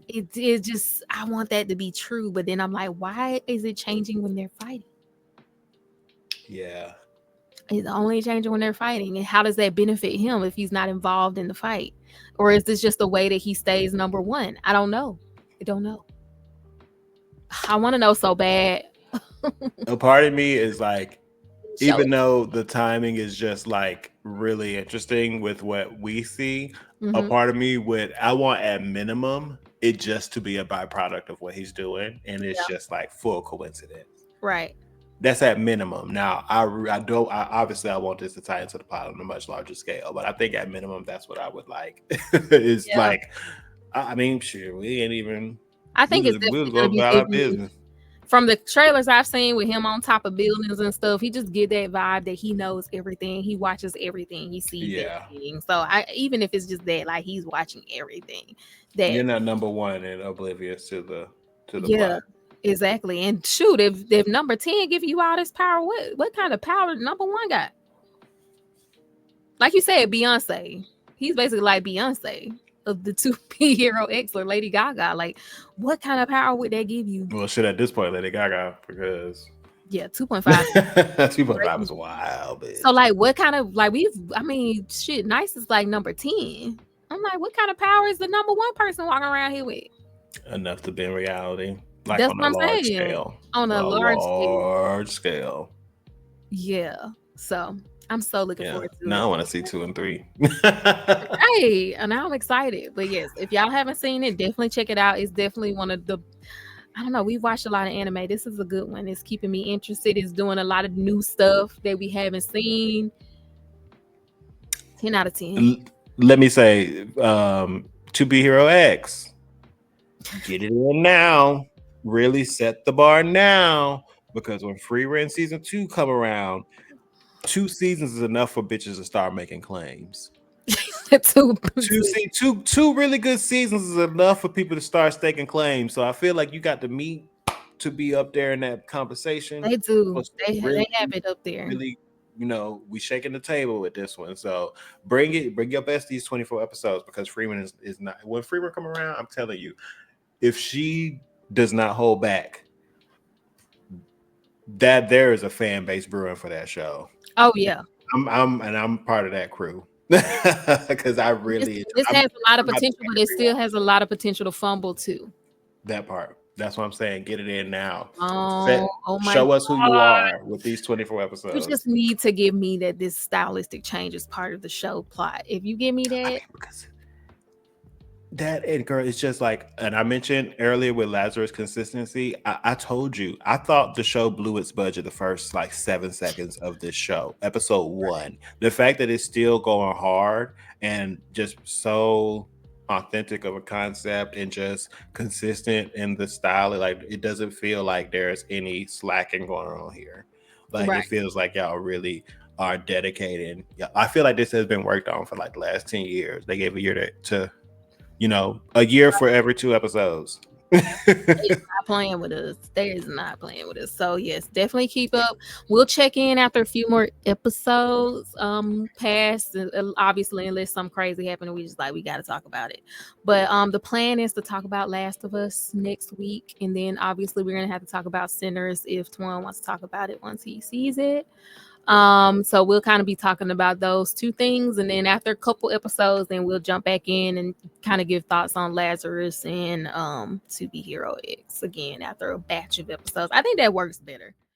it just I want that to be true, but then I'm like, why is it changing when they're fighting? Yeah. It's only changing when they're fighting, and how does that benefit him if he's not involved in the fight? Or is this just a way that he stays number one? I don't know. I don't know. I want to know so bad. A part of me is like, Show even it. though the timing is just like really interesting with what we see, a Hmm. part of me would, I want at minimum it just to be a byproduct of what he's doing, and it's Yeah. just like full coincidence. Right. That's at minimum. Now, I don't. Obviously, I want this to tie into the plot on a much larger scale, but I think at minimum that's what I would like. It's Yeah. like, I mean, sure, we ain't even. I think it's We was definitely going to going be about our giving business. from the trailers I've seen with him on top of buildings and stuff. He just get that vibe that he knows everything. He watches everything. He sees Yeah, everything. So I even if it's just that, like he's watching everything. That you're not number one and oblivious to the yeah, plot. exactly. And shoot, if number 10 give you all this power, what kind of power number one got? Like you said, Beyonce. He's basically like Beyonce of the two P hero X or Lady Gaga. Like, what kind of power would that give you? Well, shit, at this point, Lady Gaga, because Yeah, 2.5. 2.5 is Crazy. wild, So bitch. like what kind of like I mean shit, Nice is like number 10. I'm like, what kind of power is the number one person walking around here with? Enough to be in reality, like That's on what a I'm large saying. scale. On a A large scale. large scale. Yeah. So I'm so looking Yeah. forward to Now I it. want to see 2 and 3. Hey, and now I'm excited. But yes, if y'all haven't seen it, definitely check it out. It's definitely one of the I don't know, we've watched a lot of anime. This is a good one. It's keeping me interested. It's doing a lot of new stuff that we haven't seen. 10 out of 10. Let me say, to be Hero X, get it in now. Really set the bar now, because when Free Rent season 2 come around, 2 seasons is enough for bitches to start making claims. Two, Two really good seasons is enough for people to start staking claims. So I feel like you got the meat to be up there in that conversation. they do. For some They really, have it up there. really. we shaking the table with this one. So bring your best these 24 episodes, because Freeman is not, when Freeman come around, I'm telling you, if she does not hold back, that there is a fan base brewing for that show. Oh yeah. I'm part of that crew. Because I This really, this I'm has a lot of about to potential, make but it it still rewatch has a lot of potential to fumble too. that part. That's what I'm saying. Get it in now. Oh, Set, oh my show us who you God. are with these 24 You just episodes. need to give me that this stylistic change is part of the show plot. If you give me I that, mean, because that, and girl, it's just like, and I mentioned earlier with Lazarus consistency. I told you, I thought the show blew its budget the first like 7 seconds of this show, episode one. The fact that it's still going hard and just so authentic of a concept and just consistent in the style, like it doesn't feel like there's any slacking going on here. Like right? it feels like y'all really are dedicated. Yeah, I feel like this has been worked on for like the last 10 years. They gave a year to a year for every 2 episodes. Not playing with us. They is not playing with us. So yes, definitely keep up. We'll check in after a few more episodes pass. Obviously, unless something crazy happened, we just like we got to talk about it. But the plan is to talk about Last of Us next week, and then obviously we're gonna have to talk about Sinners if Twan wants to talk about it once he sees it. So we'll kind of be talking about those two things, and then after a couple episodes, then we'll jump back in and kind of give thoughts on Lazarus and To Be Hero X again after a batch of episodes. I think that works better.